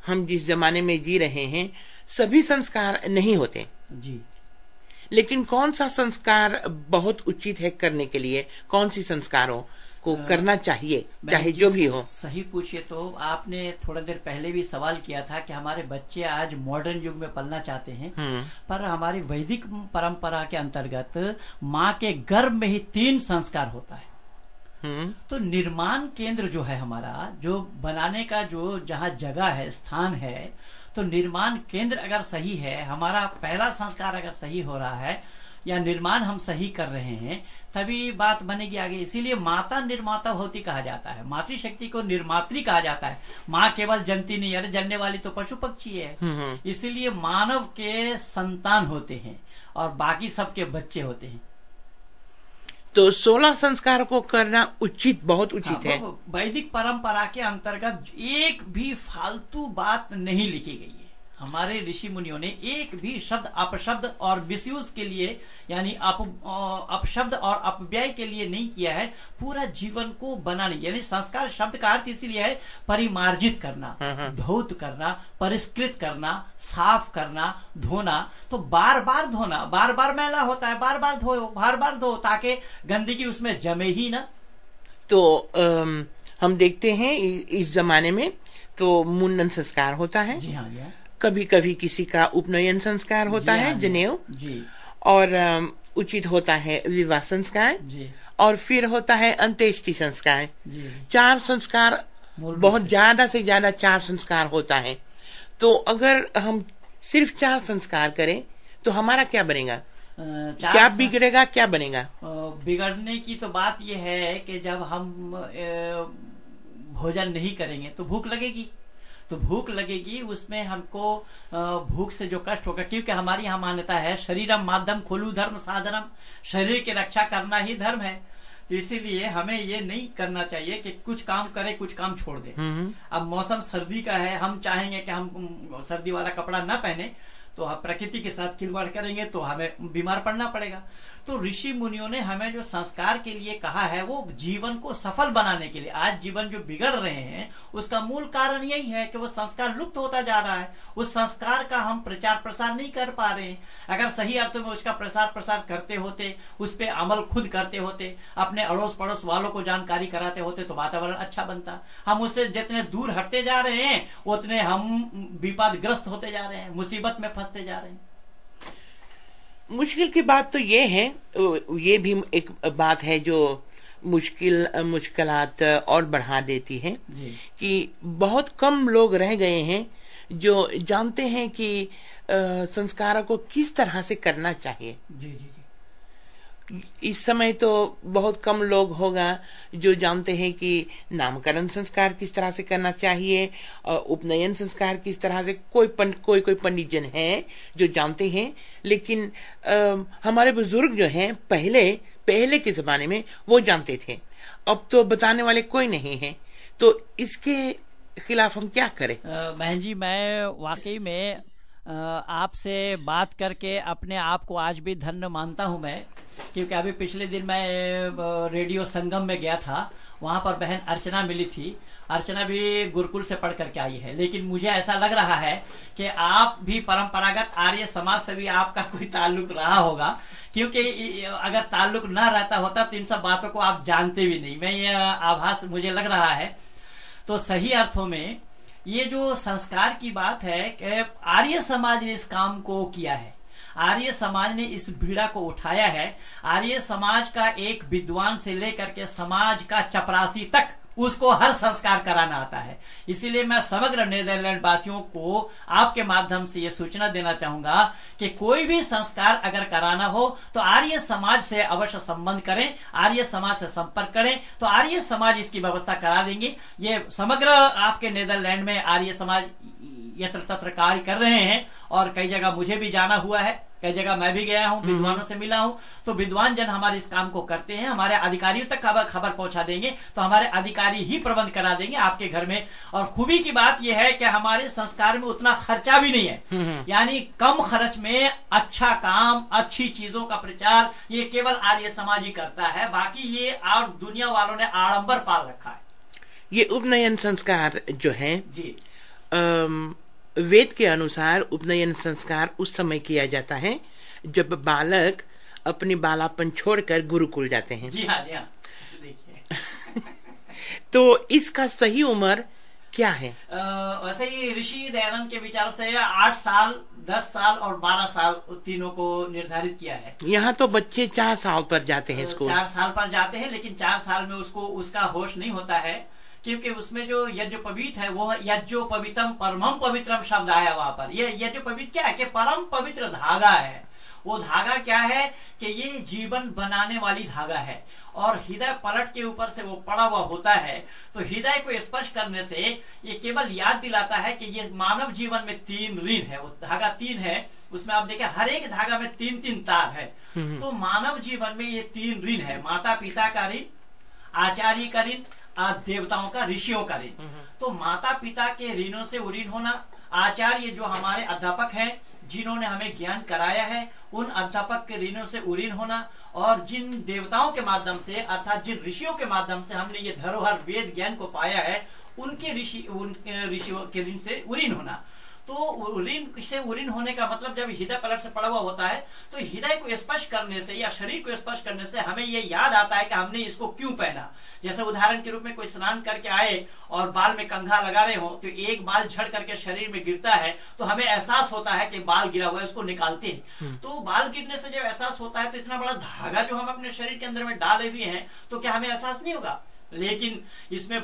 हम जिस जमाने में जी रहे हैं, सभी संस्कार नहीं होते
जी।
लेकिन कौन सा संस्कार बहुत उचित है करने के लिए, कौन सी संस्कारों को करना चाहिए, चाहे जो भी हो?
सही पूछिए तो आपने थोड़ा देर पहले भी सवाल किया था कि हमारे बच्चे आज मॉडर्न युग में पलना चाहते हैं, पर हमारी वैदिक परंपरा के अंतर्गत माँ के गर्भ में ही 3 संस्कार होता है। तो निर्माण केंद्र जो है हमारा, जो बनाने का जो जहाँ जगह है, स्थान है, तो निर्माण केंद्र अगर सही है, हमारा पहला संस्कार अगर सही हो रहा है या निर्माण हम सही कर रहे हैं, तभी बात बनेगी आगे। इसीलिए माता निर्माता होती कहा जाता है, मातृशक्ति को निर्मात्री कहा जाता है। माँ केवल जनती नहीं है, जनने वाली तो पशु पक्षी है। इसीलिए मानव के संतान होते हैं और बाकी सबके बच्चे होते हैं।
तो 16 संस्कार को करना उचित, बहुत उचित है।
वैदिक परंपरा के अंतर्गत एक भी फालतू बात नहीं लिखी गई है। हमारे ऋषि मुनियों ने एक भी शब्द अपशब्द और मिसयूज के लिए यानी अपशब्द और अपव्यय के लिए नहीं किया है। पूरा जीवन को बनाने यानी संस्कार शब्द का अर्थ इसीलिए है परिमार्जित करना, धौत करना, परिष्कृत करना, साफ करना, धोना। तो बार बार धोना, बार बार मैला होता है, बार बार धो, बार बार धो ताकि गंदगी उसमें जमे ही ना।
तो हम देखते हैं इस जमाने में तो मुंडन संस्कार होता है।
जी हाँ, जी हाँ।
कभी कभी किसी का उपनयन संस्कार होता है, जनेऊ
जी, और
उचित होता है विवाह संस्कार
जी,
और फिर होता है अंत्येष्टि संस्कार।
जी।
4 संस्कार, बहुत ज्यादा से ज्यादा 4 संस्कार होता है। तो अगर हम सिर्फ 4 संस्कार करें तो हमारा क्या बनेगा? क्या बिगड़ेगा, क्या बनेगा?
बिगड़ने की तो बात यह है कि जब हम भोजन नहीं करेंगे तो भूख लगेगी, तो भूख लगेगी उसमें हमको भूख से जो कष्ट होगा, क्योंकि हमारी यहाँ मान्यता है शरीरम माध्यम खोलू धर्म साधनम, शरीर की रक्षा करना ही धर्म है। तो इसीलिए हमें ये नहीं करना चाहिए कि कुछ काम करे कुछ काम छोड़ दे। अब मौसम सर्दी का है, हम चाहेंगे कि हम सर्दी वाला कपड़ा न पहने तो हम प्रकृति के साथ खिलवाड़ करेंगे तो हमें बीमार पड़ना पड़ेगा। तो ऋषि मुनियों ने हमें जो संस्कार के लिए कहा है वो जीवन को सफल बनाने के लिए। आज जीवन जो बिगड़ रहे हैं उसका मूल कारण यही है कि वो संस्कार लुप्त होता जा रहा है। उस संस्कार का हम प्रचार प्रसार नहीं कर पा रहे हैं। अगर सही अर्थों में उसका प्रसार प्रसार करते होते, उस पर अमल खुद करते होते, अपने अड़ोस पड़ोस वालों को जानकारी कराते होते तो वातावरण अच्छा बनता। हम उससे जितने दूर हटते जा रहे हैं उतने हम विपदग्रस्त होते जा रहे हैं, मुसीबत में फंसते जा रहे हैं।
मुश्किल की बात तो ये है, ये भी एक बात है जो मुश्किलात और बढ़ा देती है कि बहुत कम लोग रह गए हैं जो जानते हैं कि संस्कारों को किस तरह से करना चाहिए।
जी जी जी।
इस समय तो बहुत कम लोग होगा जो जानते हैं कि नामकरण संस्कार किस तरह से करना चाहिए, उपनयन संस्कार किस तरह से। कोई पंडित जन है जो जानते हैं, लेकिन हमारे बुजुर्ग जो हैं पहले के जमाने में वो जानते थे। अब तो बताने वाले कोई नहीं है। तो इसके खिलाफ हम क्या करें?
बहन जी, मैं वाकई में आपसे बात करके अपने आप को आज भी धन्य मानता हूं मैं, क्योंकि अभी पिछले दिन मैं रेडियो संगम में गया था। वहां पर बहन अर्चना मिली थी। अर्चना भी गुरुकुल से पढ़ करके आई है, लेकिन मुझे ऐसा लग रहा है कि आप भी परंपरागत आर्य समाज से भी आपका कोई ताल्लुक रहा होगा, क्योंकि अगर ताल्लुक ना रहता होता तो इन सब बातों को आप जानते भी नहीं। मैं ये आभास मुझे लग रहा है। तो सही अर्थों में ये जो संस्कार की बात है कि आर्य समाज ने इस काम को किया है, आर्य समाज ने इस बीड़ा को उठाया है। आर्य समाज का एक विद्वान से लेकर के समाज का चपरासी तक उसको हर संस्कार कराना आता है। इसीलिए मैं समग्र नीदरलैंड वासियों को आपके माध्यम से ये सूचना देना चाहूंगा कि कोई भी संस्कार अगर कराना हो तो आर्य समाज से अवश्य संबंध करें, आर्य समाज से संपर्क करें, तो आर्य समाज इसकी व्यवस्था करा देंगे। ये समग्र आपके नीदरलैंड में आर्य समाज यत्र तत्र कार्य कर रहे हैं और कई जगह मुझे भी जाना हुआ है, कई जगह मैं भी गया हूं, विद्वानों से मिला हूं। तो विद्वान जन हमारे इस काम को करते हैं, हमारे अधिकारियों तक खबर पहुंचा देंगे तो हमारे अधिकारी ही प्रबंध करा देंगे आपके घर में। और खूबी की बात यह है कि हमारे संस्कार में उतना खर्चा भी नहीं है, यानी कम खर्च में अच्छा काम, अच्छी चीजों का प्रचार ये केवल आर्य समाज ही करता है। बाकी ये और दुनिया वालों ने आडंबर पाल रखा है।
ये उपनयन संस्कार जो है
जी,
वेद के अनुसार उपनयन संस्कार उस समय किया जाता है जब बालक अपनी बालापन छोड़कर गुरुकुल जाते हैं।
जी हाँ, जी हाँ। देखिए
तो इसका सही उम्र क्या है?
वैसे ही ऋषि दयानंद के विचारों से 8 साल, 10 साल और 12 साल तीनों को निर्धारित किया है।
यहाँ तो बच्चे 4 साल पर जाते हैं स्कूल।
4 साल पर जाते हैं, लेकिन 4 साल में उसको उसका होश नहीं होता है, क्योंकि उसमें जो यज्ञोपवीत है वो यज्ञोपवीतम परमम पवित्रम शब्द आया वहां पर। ये यज्ञोपवीत क्या है कि परम पवित्र धागा है। वो धागा क्या है कि ये जीवन बनाने वाली धागा है और हृदय पलट के ऊपर से वो पड़ा हुआ होता है। तो हृदय को स्पर्श करने से ये केवल याद दिलाता है कि ये मानव जीवन में 3 ऋण है। वो धागा 3 है, उसमें आप देखें हर एक धागा में 3-3 तार है। तो मानव जीवन में ये 3 ऋण है, माता पिता का ऋण, आचार्य का ऋण, देवताओं का, ऋषियों का ऋण। तो माता पिता के ऋणों से उऋण होना, आचार्य जो हमारे अध्यापक हैं, जिन्होंने हमें ज्ञान कराया है, उन अध्यापक के ऋणों से उऋण होना, और जिन देवताओं के माध्यम से अर्थात जिन ऋषियों के माध्यम से हमने ये धरोहर वेद ज्ञान को पाया है, उनके ऋषियों के ऋण से उऋण होना। तो ऋण से उऋण होने का मतलब जब हृदय पलट से पड़ा हुआ होता है तो हृदय को स्पर्श करने से या शरीर को स्पर्श करने से हमें ये याद आता है कि हमने इसको क्यों पहना। जैसे उदाहरण के रूप में कोई स्नान करके आए और बाल में कंघा लगा रहे हो, तो एक बाल झड़ करके शरीर में गिरता है तो हमें एहसास होता है कि बाल गिरा हुआ है, उसको निकालते हैं। तो बाल गिरने से जब एहसास होता है तो इतना बड़ा धागा जो हम अपने शरीर के अंदर में डाले हुए हैं, तो क्या हमें एहसास नहीं होगा? लेकिन इसमें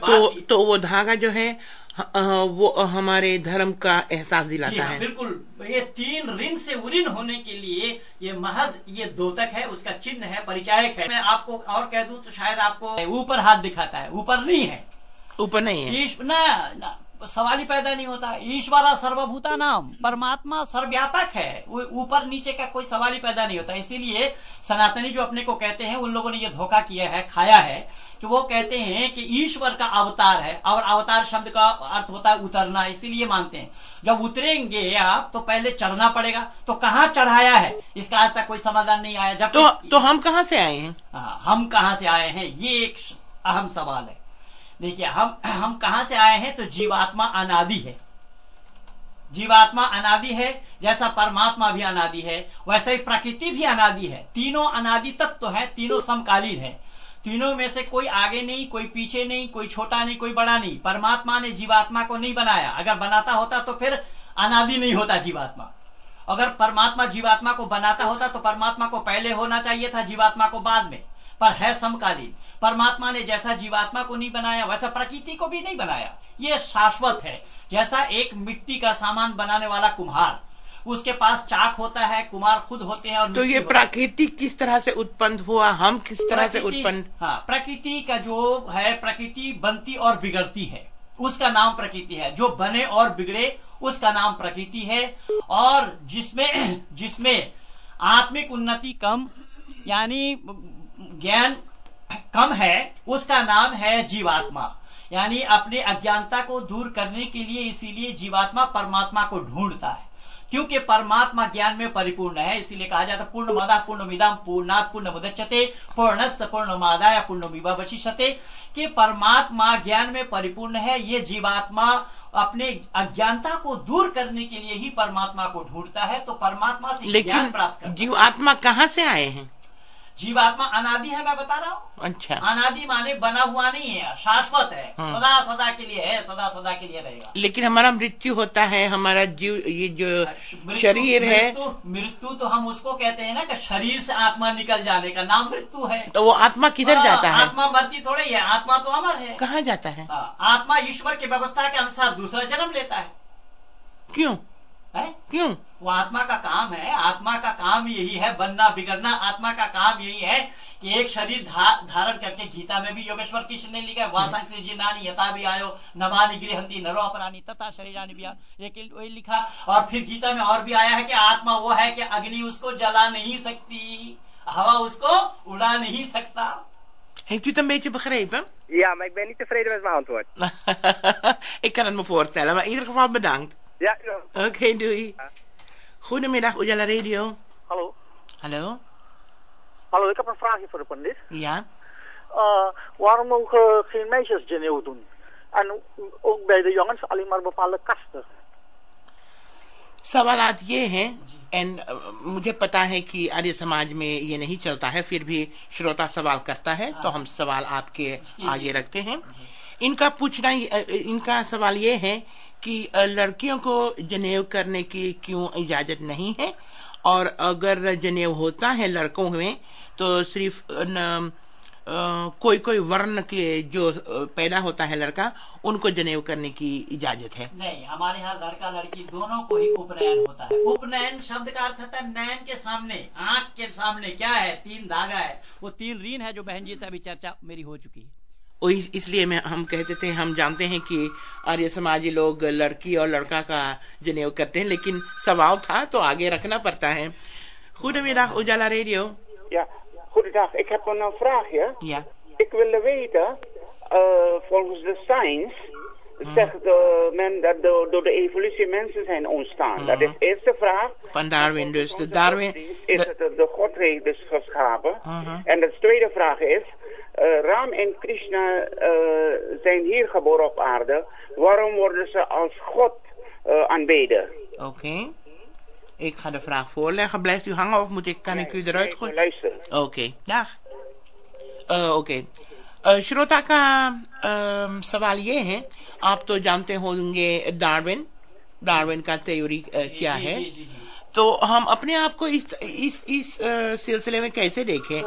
तो वो धागा जो है वो हमारे धर्म का एहसास दिलाता है।
बिल्कुल। ये 3 ऋण से उऋण होने के लिए ये महज ये द्योतक है, उसका चिन्ह है, परिचायक है। मैं आपको और कह दूं तो शायद आपको ऊपर हाथ दिखाता है, ऊपर नहीं है,
ऊपर नहीं है,
ना सवाल ही पैदा नहीं होता। ईश्वर सर्वभूता नाम, परमात्मा सर्वव्यापक है, ऊपर नीचे का कोई सवाल ही पैदा नहीं होता। इसीलिए सनातनी जो अपने को कहते हैं, उन लोगों ने ये धोखा किया है, खाया है, कि वो कहते हैं कि ईश्वर का अवतार है, और अवतार शब्द का अर्थ होता है उतरना, इसीलिए मानते हैं जब उतरेंगे आप तो पहले चढ़ना पड़ेगा। तो कहाँ चढ़ाया है इसका आज तक कोई समाधान नहीं आया। जब
तो हम कहाँ से आए हैं?
हम कहाँ से आए हैं, ये एक अहम सवाल है। देखिए, हम कहां से आए हैं, तो जीवात्मा अनादि है। जीवात्मा अनादि है, जैसा परमात्मा भी अनादि है, वैसे ही प्रकृति भी अनादि है। तीनों अनादि तत्व है, तीनों समकालीन है। तीनों में से कोई आगे नहीं, कोई पीछे नहीं, कोई छोटा नहीं, कोई बड़ा नहीं। परमात्मा ने जीवात्मा को नहीं बनाया, अगर बनाता होता तो फिर अनादि नहीं होता जीवात्मा। अगर परमात्मा जीवात्मा को बनाता होता तो परमात्मा को पहले होना चाहिए था, जीवात्मा को बाद में, पर है समकालीन। परमात्मा ने जैसा जीवात्मा को नहीं बनाया वैसा प्रकृति को भी नहीं बनाया, ये शाश्वत है। जैसा एक मिट्टी का सामान बनाने वाला कुम्हार, उसके पास चाक होता है, कुम्हार खुद होते हैं। और
तो ये प्रकृति किस तरह से उत्पन्न हुआ, हम किस तरह से उत्पन्न?
हाँ, प्रकृति का जो है, प्रकृति बनती और बिगड़ती है, उसका नाम प्रकृति है। जो बने और बिगड़े उसका नाम प्रकृति है। और जिसमें आत्मिक उन्नति कम, यानी ज्ञान कम है, उसका नाम है जीवात्मा। यानी अपने अज्ञानता को दूर करने के लिए इसीलिए जीवात्मा परमात्मा को ढूंढता है, क्योंकि परमात्मा ज्ञान में परिपूर्ण है। इसीलिए कहा जाता है पूर्णमादाः पूर्णमिदं पूर्णात् पूर्णमुदच्यते पूर्णस्य पूर्णमादाय पूर्णमेवावशिष्यते, कि परमात्मा ज्ञान में परिपूर्ण है। ये जीवात्मा अपने अज्ञानता को दूर करने के लिए ही परमात्मा को ढूंढता है, तो परमात्मा से ज्ञान प्राप्त करता है।
जीवात्मा कहाँ से आए हैं?
जीवात्मा अनादि है, मैं बता रहा हूँ।
अच्छा,
अनादि माने बना हुआ नहीं है, शाश्वत है। सदा सदा के लिए है, सदा सदा के लिए रहेगा।
लेकिन हमारा मृत्यु होता है, हमारा जीव, ये जो शरीर है,
मृत्यु तो हम उसको कहते हैं ना कि शरीर से आत्मा निकल जाने का नाम मृत्यु है।
तो वो आत्मा किधर जाता है?
आत्मा मरती थोड़ी है, आत्मा तो अमर है।
कहाँ जाता है?
आत्मा ईश्वर की व्यवस्था के अनुसार दूसरा जन्म लेता है।
क्यों
है?
क्यों?
वो आत्मा का काम है, आत्मा का काम यही है, बनना बिगड़ना। आत्मा का काम यही है कि एक शरीर धारण करके, गीता में भी योगेश्वर कृष्ण ने लिखा है, वासंग जिनानी यथा भी आयो नवानि गृहंती नरो अपरानी तथा शरीरानि भी एक वही लिखा। और फिर गीता में और भी आया है कि आत्मा वो है कि अग्नि उसको जला नहीं सकती, हवा उसको उड़ा नहीं सकता।
Heeft u het een beetje begrepen?
Ja, maar ik ben niet tevreden met mijn antwoord.
Ik kan het me voorstellen, maar in ieder geval bedankt.
Ja,
Oké, doei. Goedemiddag, Ujala Radio.
Hallo.
Hallo?
Hallo, ik heb een vraagje voor de pandit.
Ja?
Waarom mogen geen meisjes Jneeuw doen? En ook bij de jongens alleen maar bepaalde kasten?
सवालात ये हैं, and मुझे पता है कि आर्य समाज में ये नहीं चलता है, फिर भी श्रोता सवाल करता है तो हम सवाल आपके आगे रखते हैं। इनका सवाल ये है कि लड़कियों को जनेऊ करने की क्यों इजाजत नहीं है, और अगर जनेऊ होता है लड़कों में तो सिर्फ कोई कोई वर्ण के जो पैदा होता है लड़का, उनको जनेऊ करने की इजाजत है।
नहीं, हमारे यहाँ लड़का लड़की दोनों को ही उपनयन होता है। उपनयन शब्द का अर्थ होता है नयन के सामने, आंख के सामने क्या है, 3 धागा है, वो 3 ऋण है, जो बहन जी से अभी चर्चा मेरी हो चुकी है।
इसलिए हम कहते थे, हम जानते हैं कि आर्य समाजी लोग लड़की और लड़का का जनेऊ करते हैं, लेकिन सवाल था तो आगे रखना पड़ता है। Goedemiddag, Ujala Radio.
Ja, goedendag. Ik heb een vraagje.
Ja.
Ik wilde weten, volgens de science, zegt men dat door de evolutie mensen zijn ontstaan. Dat is de eerste vraag.
Van Darwin dus. De Darwin...
Is het de godheid dus geschapen? En de tweede vraag is, Ram en Krishna zijn hier geboren op aarde. Waarom worden ze als God aanbeden?
Oké. Ik ga de vraag voorleggen. Blijft u hangen of kan ik u eruit gooien?
Luister.
Okay okay श्रोता का सवाल ये है, आप तो जानते होंगे Darwin का थ्योरी क्या है, तो हम अपने आप को इस सिलसिले में कैसे देखें?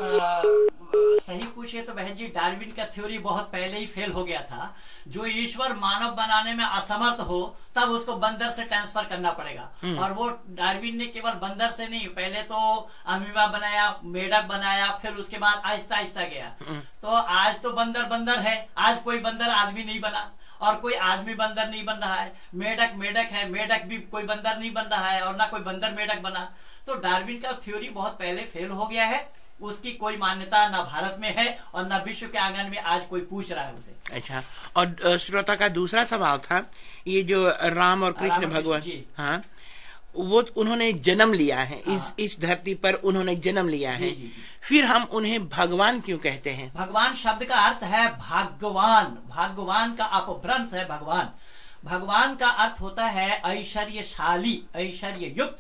सही पूछिए तो बहन जी, डार्विन का थ्योरी बहुत पहले ही फेल हो गया था। जो ईश्वर मानव बनाने में असमर्थ हो तब उसको बंदर से ट्रांसफर करना पड़ेगा। और वो डार्विन ने केवल बंदर से नहीं, पहले तो अमीबा बनाया, मेढक बनाया, फिर उसके बाद आहिस्ता आहिस्ता गया। तो आज तो बंदर है, आज कोई बंदर आदमी नहीं बना और कोई आदमी बंदर नहीं बन रहा है। मेढक है, मेढक भी कोई बंदर नहीं बन रहा है और ना कोई बंदर मेढक बना। तो डार्विन का थ्योरी बहुत पहले फेल हो गया है। उसकी कोई मान्यता न भारत में है और न विश्व के आंगन में आज कोई पूछ रहा है उसे।
अच्छा, और श्रोता का दूसरा सवाल था, ये जो राम और कृष्ण भगवान, हाँ, वो उन्होंने जन्म लिया है, इस धरती पर उन्होंने जन्म लिया है, फिर हम उन्हें भगवान क्यों कहते हैं?
भगवान शब्द का अर्थ है भाग्यवान, भगवान का अपभ्रंश है भगवान। भगवान का अर्थ होता है ऐश्वर्यशाली, ऐश्वर्य युक्त।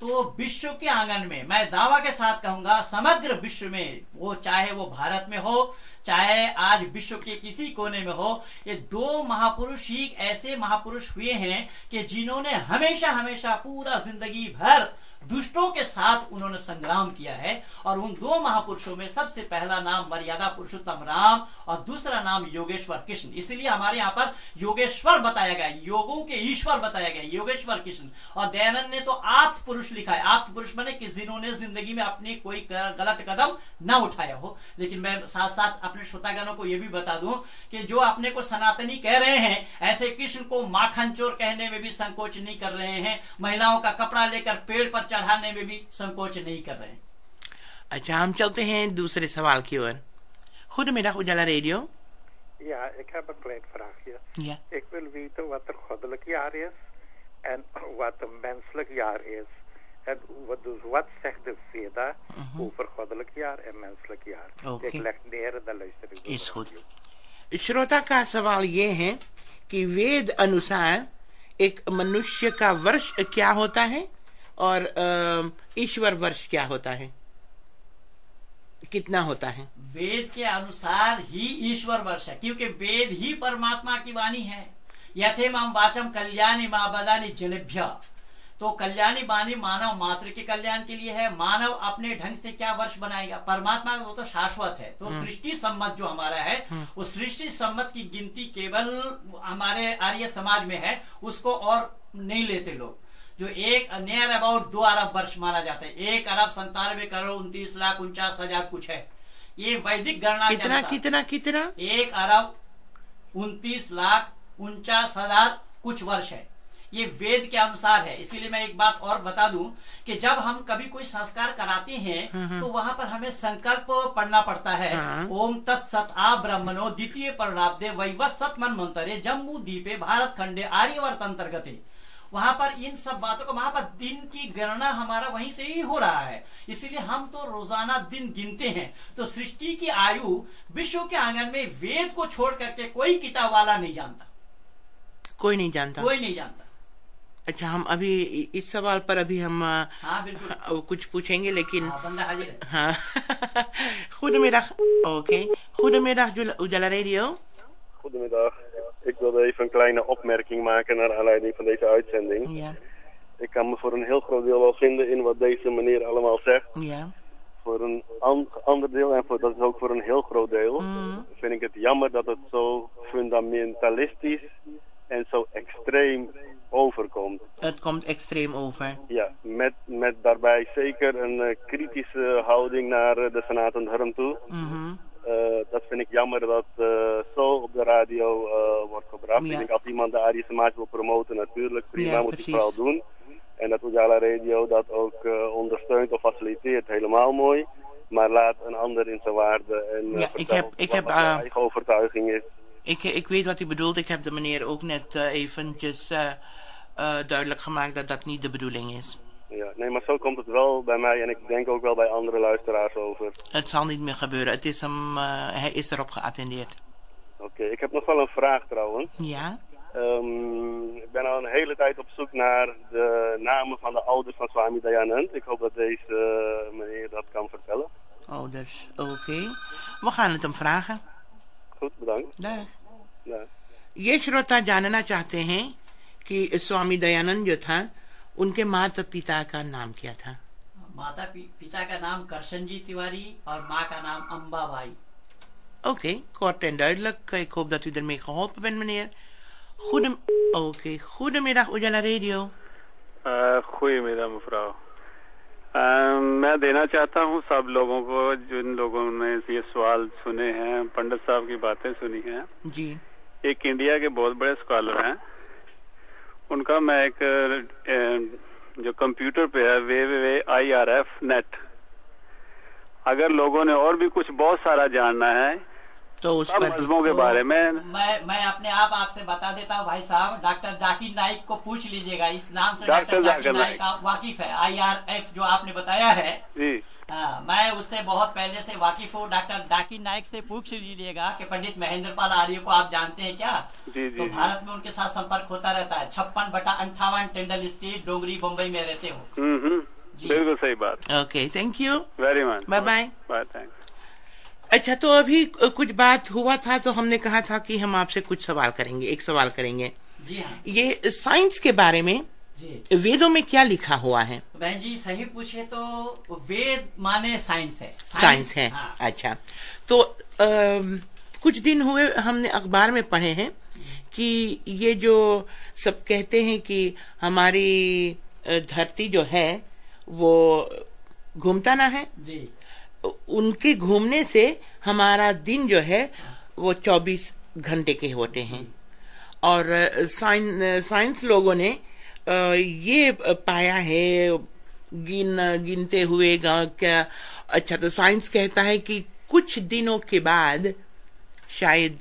तो विश्व के आंगन में मैं दावा के साथ कहूंगा, समग्र विश्व में, वो चाहे वो भारत में हो चाहे आज विश्व के किसी कोने में हो, ये दो महापुरुष ही ऐसे महापुरुष हुए हैं कि जिन्होंने हमेशा हमेशा पूरा जिंदगी भर दुष्टों के साथ उन्होंने संग्राम किया है। और उन दो महापुरुषों में सबसे पहला नाम मर्यादा पुरुषोत्तम राम और दूसरा नाम योगेश्वर कृष्ण। इसलिए हमारे यहाँ पर योगेश्वर बताया गया, योगों के ईश्वर बताया गया, योगेश्वर कृष्ण। और दयानंद ने तो आप्त पुरुष लिखा है। आप्त पुरुष माने कि जिन्होंने जिंदगी में अपनी कोई गलत कदम न उठाया हो। लेकिन मैं साथ साथ अपने श्रोतागणों को यह भी बता दूं कि जो अपने को सनातनी कह रहे हैं, ऐसे कृष्ण को माखन चोर कहने में भी संकोच नहीं कर रहे हैं, महिलाओं का कपड़ा लेकर पेड़ पर चढ़ाने में भी संकोच नहीं कर रहे हैं।
अच्छा, हम चलते हैं दूसरे सवाल की ओर। Goedemiddag Ujala Radio.
Ja, ik heb een klein vraagje.
Ja.
Ik wil weten wat er goddelijk jaar is en wat een menselijk jaar is. En wat zegt de Veda over goddelijk jaar en menselijk jaar?
Okay.
Ik leg neer en dan luister ik.
Is goed. श्रोता का सवाल ये है कि वेद अनुसार एक मनुष्य का वर्ष क्या होता है और ईश्वर वर्ष क्या होता है, कितना होता है?
वेद के अनुसार ही ईश्वर वर्ष है, क्योंकि वेद ही परमात्मा की वाणी है। यथे माम वाचम कल्याणी मां बदानी जनेभ्य। तो कल्याणी वाणी मानव मात्र के कल्याण के लिए है। मानव अपने ढंग से क्या वर्ष बनाएगा? परमात्मा वो तो शाश्वत है। तो सृष्टि सम्मत जो हमारा है, वो सृष्टि सम्मत की गिनती केवल हमारे आर्य समाज में है, उसको और नहीं लेते लोग। जो एक नियर अबाउट 2 अरब वर्ष माना जाता है। 1 अरब 97,29,49,000 कुछ है। ये वैदिक गणना
कितना?
1 अरब 29,49,000 कुछ वर्ष है। ये वेद के अनुसार है। इसीलिए मैं एक बात और बता दूं कि जब हम कभी कोई संस्कार कराते हैं तो वहां पर हमें संकल्प पढ़ना पड़ता है। ओम तत्सत आ ब्रह्मणो द्वितीय परणाब्दे वैवस्वत मन्वंतरे जम्बू द्वीपे भारत खंडे आर्यवर्त अंतर्गते। वहां पर इन सब बातों को, वहां पर दिन की गणना हमारा वहीं से ही हो रहा है। इसीलिए हम तो रोजाना दिन गिनते हैं। तो सृष्टि की आयु विश्व के आंगन में वेद को छोड़ करके कोई किताब वाला नहीं जानता।
कोई नहीं जानता।
कोई नहीं जानता।
अच्छा, हम अभी इस सवाल पर अभी हम
बिल्कुल
कुछ पूछेंगे, लेकिन
बंदा हाजिर है।
हाँ Goedemiddag. Oké. Goedemiddag Ujala Radio.
Goedemiddag. Ik wilde even een kleine opmerking maken naar aanleiding van deze uitzending.
Ja.
Ik kan me voor een heel groot deel wel vinden in wat deze meneer allemaal zegt.
Ja.
Voor een ander deel, en dat is ook voor een heel groot deel, vind ik het jammer dat het zo fundamentalistisch en zo extreem overkomt.
Het komt extreem over.
Ja, met daarbij zeker een kritische houding naar de Sanatan Dharma toe. Dat vind ik jammer dat zo op de radio wordt gebracht.
Ja.
Ik denk, als iemand de Arische Maat wil promoten, natuurlijk prima,
Ja,
moet
precies.
hij vooral doen. En dat Ujala Radio dat ook ondersteunt of faciliteert, helemaal mooi. Maar laat een ander in zijn waarde en
Ja,
vertel
ik heb
wat zijn eigen overtuiging is.
Ik weet wat u bedoelt. Ik heb de meneer ook net eventjes duidelijk gemaakt dat dat niet de bedoeling is.
Ja, nee, maar zo komt het wel bij mij en ik denk ook wel bij andere luisteraars over.
Het zal niet meer gebeuren. Het is hij is erop geattendeerd.
Oké, ik heb nog wel een vraag trouwens.
Ja?
Ik ben al een hele tijd op zoek naar de namen van de ouders van Swami Dayanand. Ik hoop dat deze meneer dat kan vertellen.
Ouders, oké. We gaan het hem vragen.
Goed, bedankt.
Dag.
Ja.
ये श्रोता जानना चाहते हैं कि स्वामी दयानंद जो था उनके माता पिता का नाम क्या था?
माता पिता का नाम करशनजी तिवारी और माँ का नाम Ambabai.
Oké, kort en duidelijk. Ik hoop dat u ermee geholpen bent, meneer. Goedemiddag, Ujala Radio.
Goedemiddag, mevrouw. मैं देना चाहता हूँ सब लोगों को, जिन लोगों ने ये सवाल सुने हैं, पंडित साहब की बातें सुनी हैं.
जी.
एक इंडिया के बहुत बड़े स्कॉलर हैं. उनका मैं एक जो कंप्यूटर पे है www.irf.net, अगर लोगों ने और भी कुछ बहुत सारा जानना है
तो उस पर
मजहबों के बारे में
मैं अपने आपसे बता देता हूँ भाई साहब. डॉक्टर जाकिर नाइक को पूछ लीजिएगा. इस नाम से डॉक्टर जाकिर नाइक वाकिफ है. IRF जो आपने बताया है
जी,
मैं उससे बहुत पहले से वाकिफ हूँ. डॉक्टर जाकिर नाइक से पूछ लीजिएगा कि पंडित महेंद्र पाल आर्य को आप जानते हैं क्या?
जी,
तो भारत में उनके साथ संपर्क होता रहता है. 56/58 टेंडल स्ट्रीट, डोंगरी, बम्बई में रहते हो.
बिल्कुल सही बात.
Okay, thank you
very much.
Bye bye.
Bye, thanks.
अच्छा, तो अभी कुछ बात हुआ था तो हमने कहा था कि हम आपसे कुछ सवाल करेंगे. एक सवाल करेंगे.
जी हाँ.
ये साइंस के बारे में
जी.
वेदों में क्या लिखा हुआ है?
बहन जी सही पूछे तो वेद माने साइंस है.
साइंस है.
हाँ.
अच्छा, तो कुछ दिन हुए हमने अखबार में पढ़े हैं कि ये जो सब कहते हैं कि हमारी धरती जो है वो घूमता ना है.
जी.
उनके घूमने से हमारा दिन जो है वो 24 घंटे के होते हैं. और साइंस लोगों ने ये पाया है गिनते हुए क्या. अच्छा, तो साइंस कहता है कि कुछ दिनों के बाद, शायद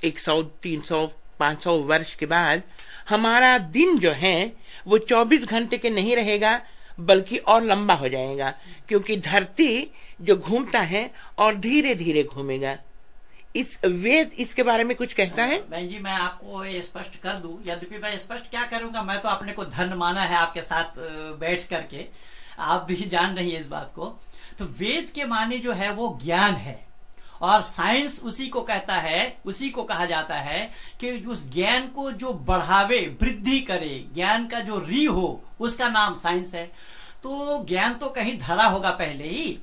100, 300, 500 वर्ष के बाद, हमारा दिन जो है वो 24 घंटे के नहीं रहेगा बल्कि और लंबा हो जाएगा, क्योंकि धरती जो घूमता है और धीरे धीरे घूमेगा. इस वेद इसके बारे में कुछ कहता है?
बहन जी मैं आपको ये स्पष्ट कर दूं. यद्यपि मैं स्पष्ट क्या करूंगा, मैं तो अपने को धन्य माना है आपके साथ बैठ करके. आप भी जान रही है इस बात को. तो वेद के माने जो है वो ज्ञान है, और साइंस उसी को कहता है, उसी को कहा जाता है कि उस ज्ञान को जो बढ़ावे, वृद्धि करे, ज्ञान का जो री हो, उसका नाम साइंस है. तो ज्ञान तो कहीं धरा होगा पहले ही,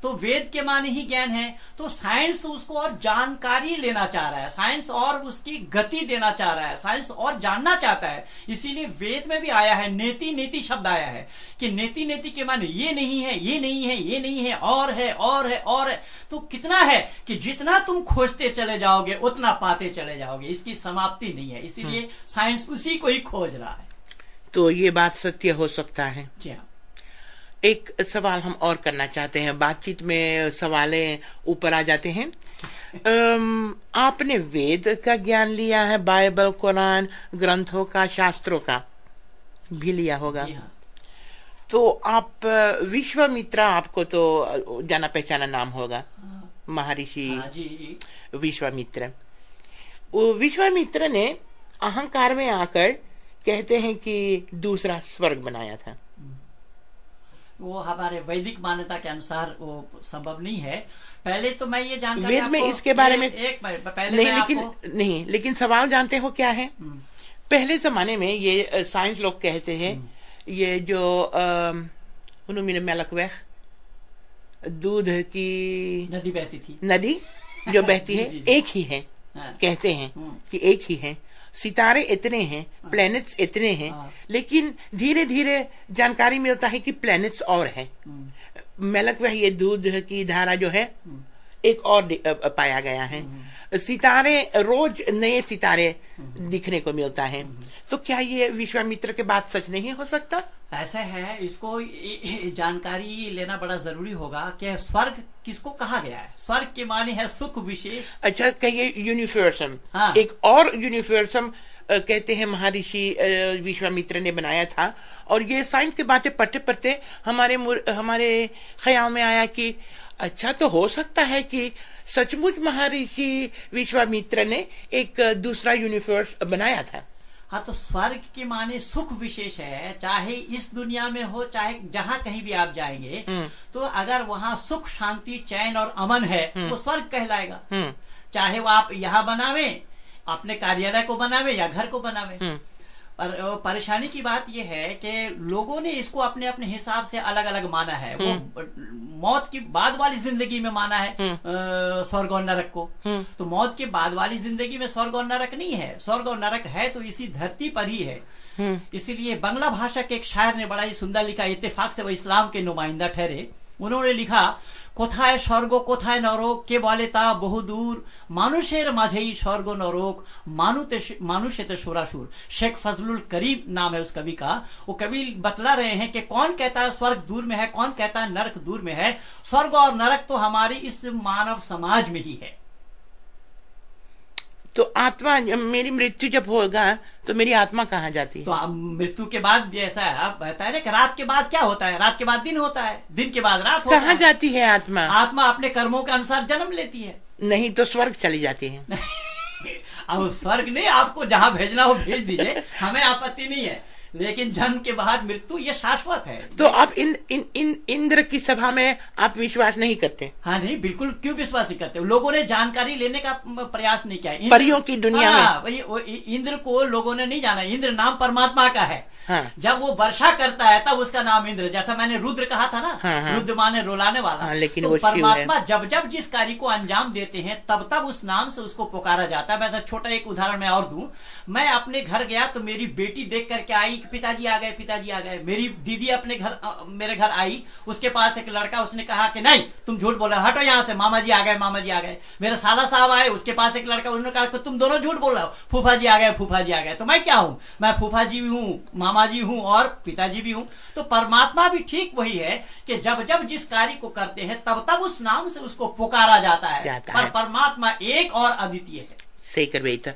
तो वेद के माने ही ज्ञान है. तो साइंस तो उसको और जानकारी लेना चाह रहा है, साइंस और उसकी गति देना चाह रहा है, साइंस और जानना चाहता है. इसीलिए वेद में भी आया है, नेति नेति शब्द आया है कि नेति नेति के माने ये नहीं है, ये नहीं है, ये नहीं है, और है, और है, और है. तो कितना है कि जितना तुम खोजते चले जाओगे उतना पाते चले जाओगे. इसकी समाप्ति नहीं है. इसीलिए साइंस उसी को ही खोज रहा है.
तो ये बात सत्य हो सकता है.
जी हाँ.
एक सवाल हम और करना चाहते हैं. बातचीत में सवालें ऊपर आ जाते हैं. आपने वेद का ज्ञान लिया है, बाइबल, कुरान, ग्रंथों का, शास्त्रों का भी लिया होगा.
जी हाँ.
तो आप विश्वामित्रा, आपको तो जाना पहचाना नाम होगा, महर्षि
जी.
विश्वामित्र. विश्वामित्र ने अहंकार में आकर कहते हैं कि दूसरा स्वर्ग बनाया था.
वो हमारे वैदिक मान्यता के अनुसार वो संभव नहीं है. पहले तो मैं ये जानता
वेद में इसके बारे में
पहले
लेकिन सवाल जानते हो क्या है? पहले जमाने में ये साइंस लोग कहते हैं ये जो मेलकवेख, दूध की
नदी बहती थी,
नदी जो बहती है
जी.
एक ही है. कहते हैं कि एक ही है. सितारे इतने हैं, प्लैनेट्स इतने हैं, लेकिन धीरे धीरे जानकारी मिलता है कि प्लैनेट्स और हैं. मेलकवेह, ये दूध की धारा जो है, एक और पाया गया है. सितारे रोज नए सितारे दिखने को मिलता है, तो क्या ये विश्वामित्र के बाद सच नहीं हो सकता?
ऐसा है, इसको जानकारी लेना बड़ा जरूरी होगा कि स्वर्ग किसको कहा गया है। स्वर्ग के माने है सुख विशेष।
अच्छा, कहिए यूनिवर्सम।
हाँ।
एक और यूनिवर्सम कहते हैं महर्षि विश्वामित्र ने बनाया था, और ये साइंस की बातें पढ़ते पढ़ते हमारे ख्याल में आया कि अच्छा, तो हो सकता है कि सचमुच महर्षि विश्वामित्र ने एक दूसरा यूनिवर्स बनाया था।
हाँ, तो स्वर्ग के माने सुख विशेष है, चाहे इस दुनिया में हो चाहे जहाँ कहीं भी आप जाएंगे, तो अगर वहाँ सुख शांति चैन और अमन है वो स्वर्ग कहलाएगा। चाहे वो आप यहाँ बनावे, अपने कार्यालय को बनावे या घर को बनावे। पर परेशानी की बात यह है कि लोगों ने इसको अपने अपने हिसाब से अलग अलग माना है। वो मौत की बाद वाली जिंदगी में माना है स्वर्ग और नरक को। तो मौत के बाद वाली जिंदगी में स्वर्ग और नरक नहीं है। स्वर्ग और नरक है तो इसी धरती पर ही है। इसीलिए बांग्ला भाषा के एक शायर ने बड़ा ही सुंदर लिखा, इत्तेफाक से वो इस्लाम के नुमाइंदा ठहरे। उन्होंने लिखा, কোথায় স্বর্গ কোথায় নরক কে বলে তা বহুদূর, মানুষের মাঝেই স্বর্গ নরক মানুষেতে सुरासुर। शेख फजलुल करीम नाम है उस कवि का। वो कवि बतला रहे हैं कि कौन कहता है स्वर्ग दूर में है, कौन कहता है नरक दूर में है। स्वर्ग और नरक तो हमारी इस मानव समाज में ही है।
तो आत्मा, मेरी मृत्यु जब होगा तो मेरी आत्मा कहाँ जाती है?
तो मृत्यु के बाद भी ऐसा है, आप बताए ना कि रात के बाद क्या होता है, रात के बाद दिन होता है, दिन के बाद रात होता है।
कहाँ जाती है आत्मा?
आत्मा अपने कर्मों के अनुसार जन्म लेती है।
नहीं तो स्वर्ग चली जाती है।
अब स्वर्ग नहीं, आपको जहाँ भेजना हो भेज दीजिए, हमें आपत्ति नहीं है, लेकिन जन्म के बाद मृत्यु ये शाश्वत है।
तो आप इंद्र की सभा में आप विश्वास नहीं करते?
हाँ नहीं, बिल्कुल क्यों विश्वास नहीं करते। लोगों ने जानकारी लेने का प्रयास नहीं किया।
परियों की दुनिया में
इंद्र को लोगों ने नहीं जाना। इंद्र नाम परमात्मा का है।
हाँ।
जब वो वर्षा करता है तब उसका नाम इंद्र, जैसा मैंने रुद्र कहा था ना। हाँ। रुद्र माने रुलाने वाला।
हाँ, लेकिन
तो
वो
परमात्मा जब जब जिस कार्य को अंजाम देते हैं तब तब उस नाम से उसको पुकारा जाता है। वैसा छोटा एक उदाहरण मैं और दूं। मैं अपने घर गया तो मेरी बेटी देख करके आई, पिताजी आ गए, पिताजी आ गए। मेरी दीदी अपने घर मेरे घर आई, उसके पास एक लड़का, उसने कहा कि नहीं तुम झूठ बोल रहे हो, हटो यहाँ से, मामा जी आ गए, मामा जी आ गए। मेरे साला साहब आए, उसके पास एक लड़का, उन्होंने कहा कि तुम दोनों झूठ बोल रहे हो, फूफा जी आ गए, फूफा जी आ गए। तो मैं क्या हूँ? मैं फूफा जी भी हूँ, मामा जी हूँ और पिताजी भी हूँ। तो परमात्मा भी ठीक वही है कि जब जब जिस कार्य को करते हैं तब तब उस नाम से उसको पुकारा जाता है। पर परमात्मा एक और अद्वितीय है।
सही कर बेटा।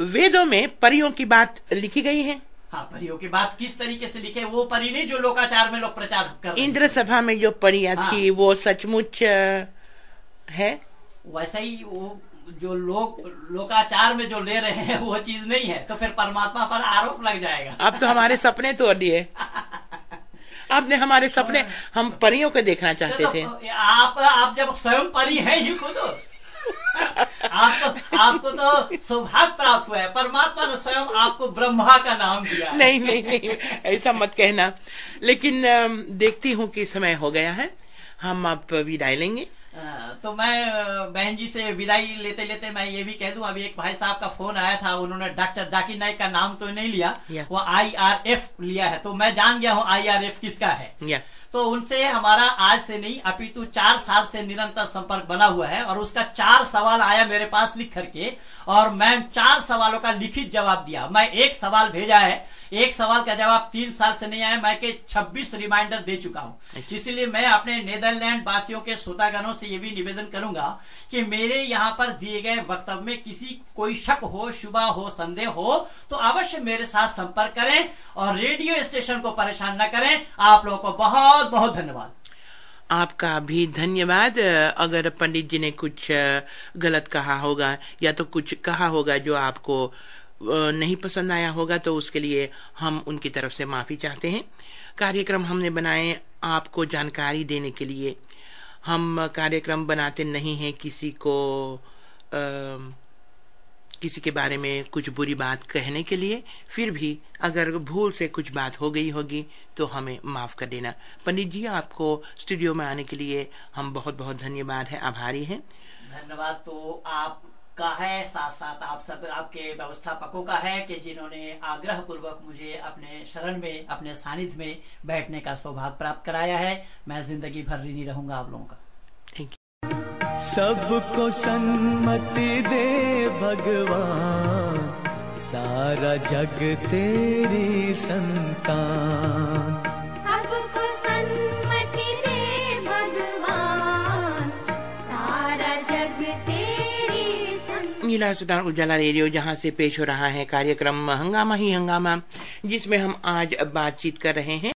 वेदों में परियों की बात लिखी गई है।
हाँ, परियों की बात किस तरीके से लिखे? वो परी नहीं जो लोकाचार में लोग प्रचार कर रहे हैं।
इंद्र सभा में जो परियां थी वो सचमुच है?
वैसा ही वो जो लोकाचार में जो ले रहे हैं वो चीज नहीं है, तो फिर परमात्मा पर आरोप लग जाएगा।
अब तो हमारे सपने तोड़ दिए। आपने हमारे सपने, हम परियों को देखना चाहते थे।
आप जब स्वयं परी हैं ही खुद, आपको तो सौभाग्य प्राप्त हुआ है। परमात्मा ने स्वयं आपको ब्रह्मा का नाम दिया है।
नहीं नहीं नहीं, ऐसा मत कहना। लेकिन देखती हूँ कि समय हो गया है, हम आप विदाई लेंगे।
तो मैं बहन जी से विदाई लेते लेते मैं ये भी कह दूं, अभी एक भाई साहब का फोन आया था, उन्होंने डॉक्टर जाकिर नाइक का नाम तो नहीं लिया, वो IRF लिया है। तो मैं जान गया हूँ IRF किसका है। तो उनसे हमारा आज से नहीं अपितु 4 साल से निरंतर संपर्क बना हुआ है, और उसका 4 सवाल आया मेरे पास लिख करके, और मैं 4 सवालों का लिखित जवाब दिया। मैं एक सवाल भेजा है, एक सवाल का जवाब 3 साल से नहीं आया, मैं के 26 रिमाइंडर दे चुका हूं। इसीलिए मैं अपने नेदरलैंड वासियों के श्रोतागणों से ये भी निवेदन करूंगा कि मेरे यहाँ पर दिए गए वक्तव्य में किसी कोई शक हो, शुबा हो, संदेह हो तो अवश्य मेरे साथ संपर्क करें, और रेडियो स्टेशन को परेशान न करें। आप लोगों को बहुत बहुत धन्यवाद।
आपका भी धन्यवाद। अगर पंडित जी ने कुछ गलत कहा होगा या तो कुछ कहा होगा जो आपको नहीं पसंद आया होगा, तो उसके लिए हम उनकी तरफ से माफी चाहते हैं। कार्यक्रम हमने बनाए आपको जानकारी देने के लिए। हम कार्यक्रम बनाते नहीं हैं किसी को किसी के बारे में कुछ बुरी बात कहने के लिए। फिर भी अगर भूल से कुछ बात हो गई होगी तो हमें माफ कर देना। पंडित जी, आपको स्टूडियो में आने के लिए हम बहुत बहुत धन्यवाद है, आभारी हैं।
धन्यवाद तो आपका है, साथ साथ आप सब आपके व्यवस्थापकों का है कि जिन्होंने आग्रह पूर्वक मुझे अपने शरण में, अपने सानिध्य में बैठने का सौभाग्य प्राप्त कराया है। मैं जिंदगी भर ऋणी रहूंगा आप लोगों का।
Thank you.
सबको सन्मति दे भगवान, सारा जग तेरी संतान।
सबको सन्मति दे भगवान, सारा जग तेरी संतान।
नीला सुल्तान उजाला रेडियो, जहां से पेश हो रहा है कार्यक्रम हंगामा ही हंगामा, जिसमें हम आज बातचीत कर रहे हैं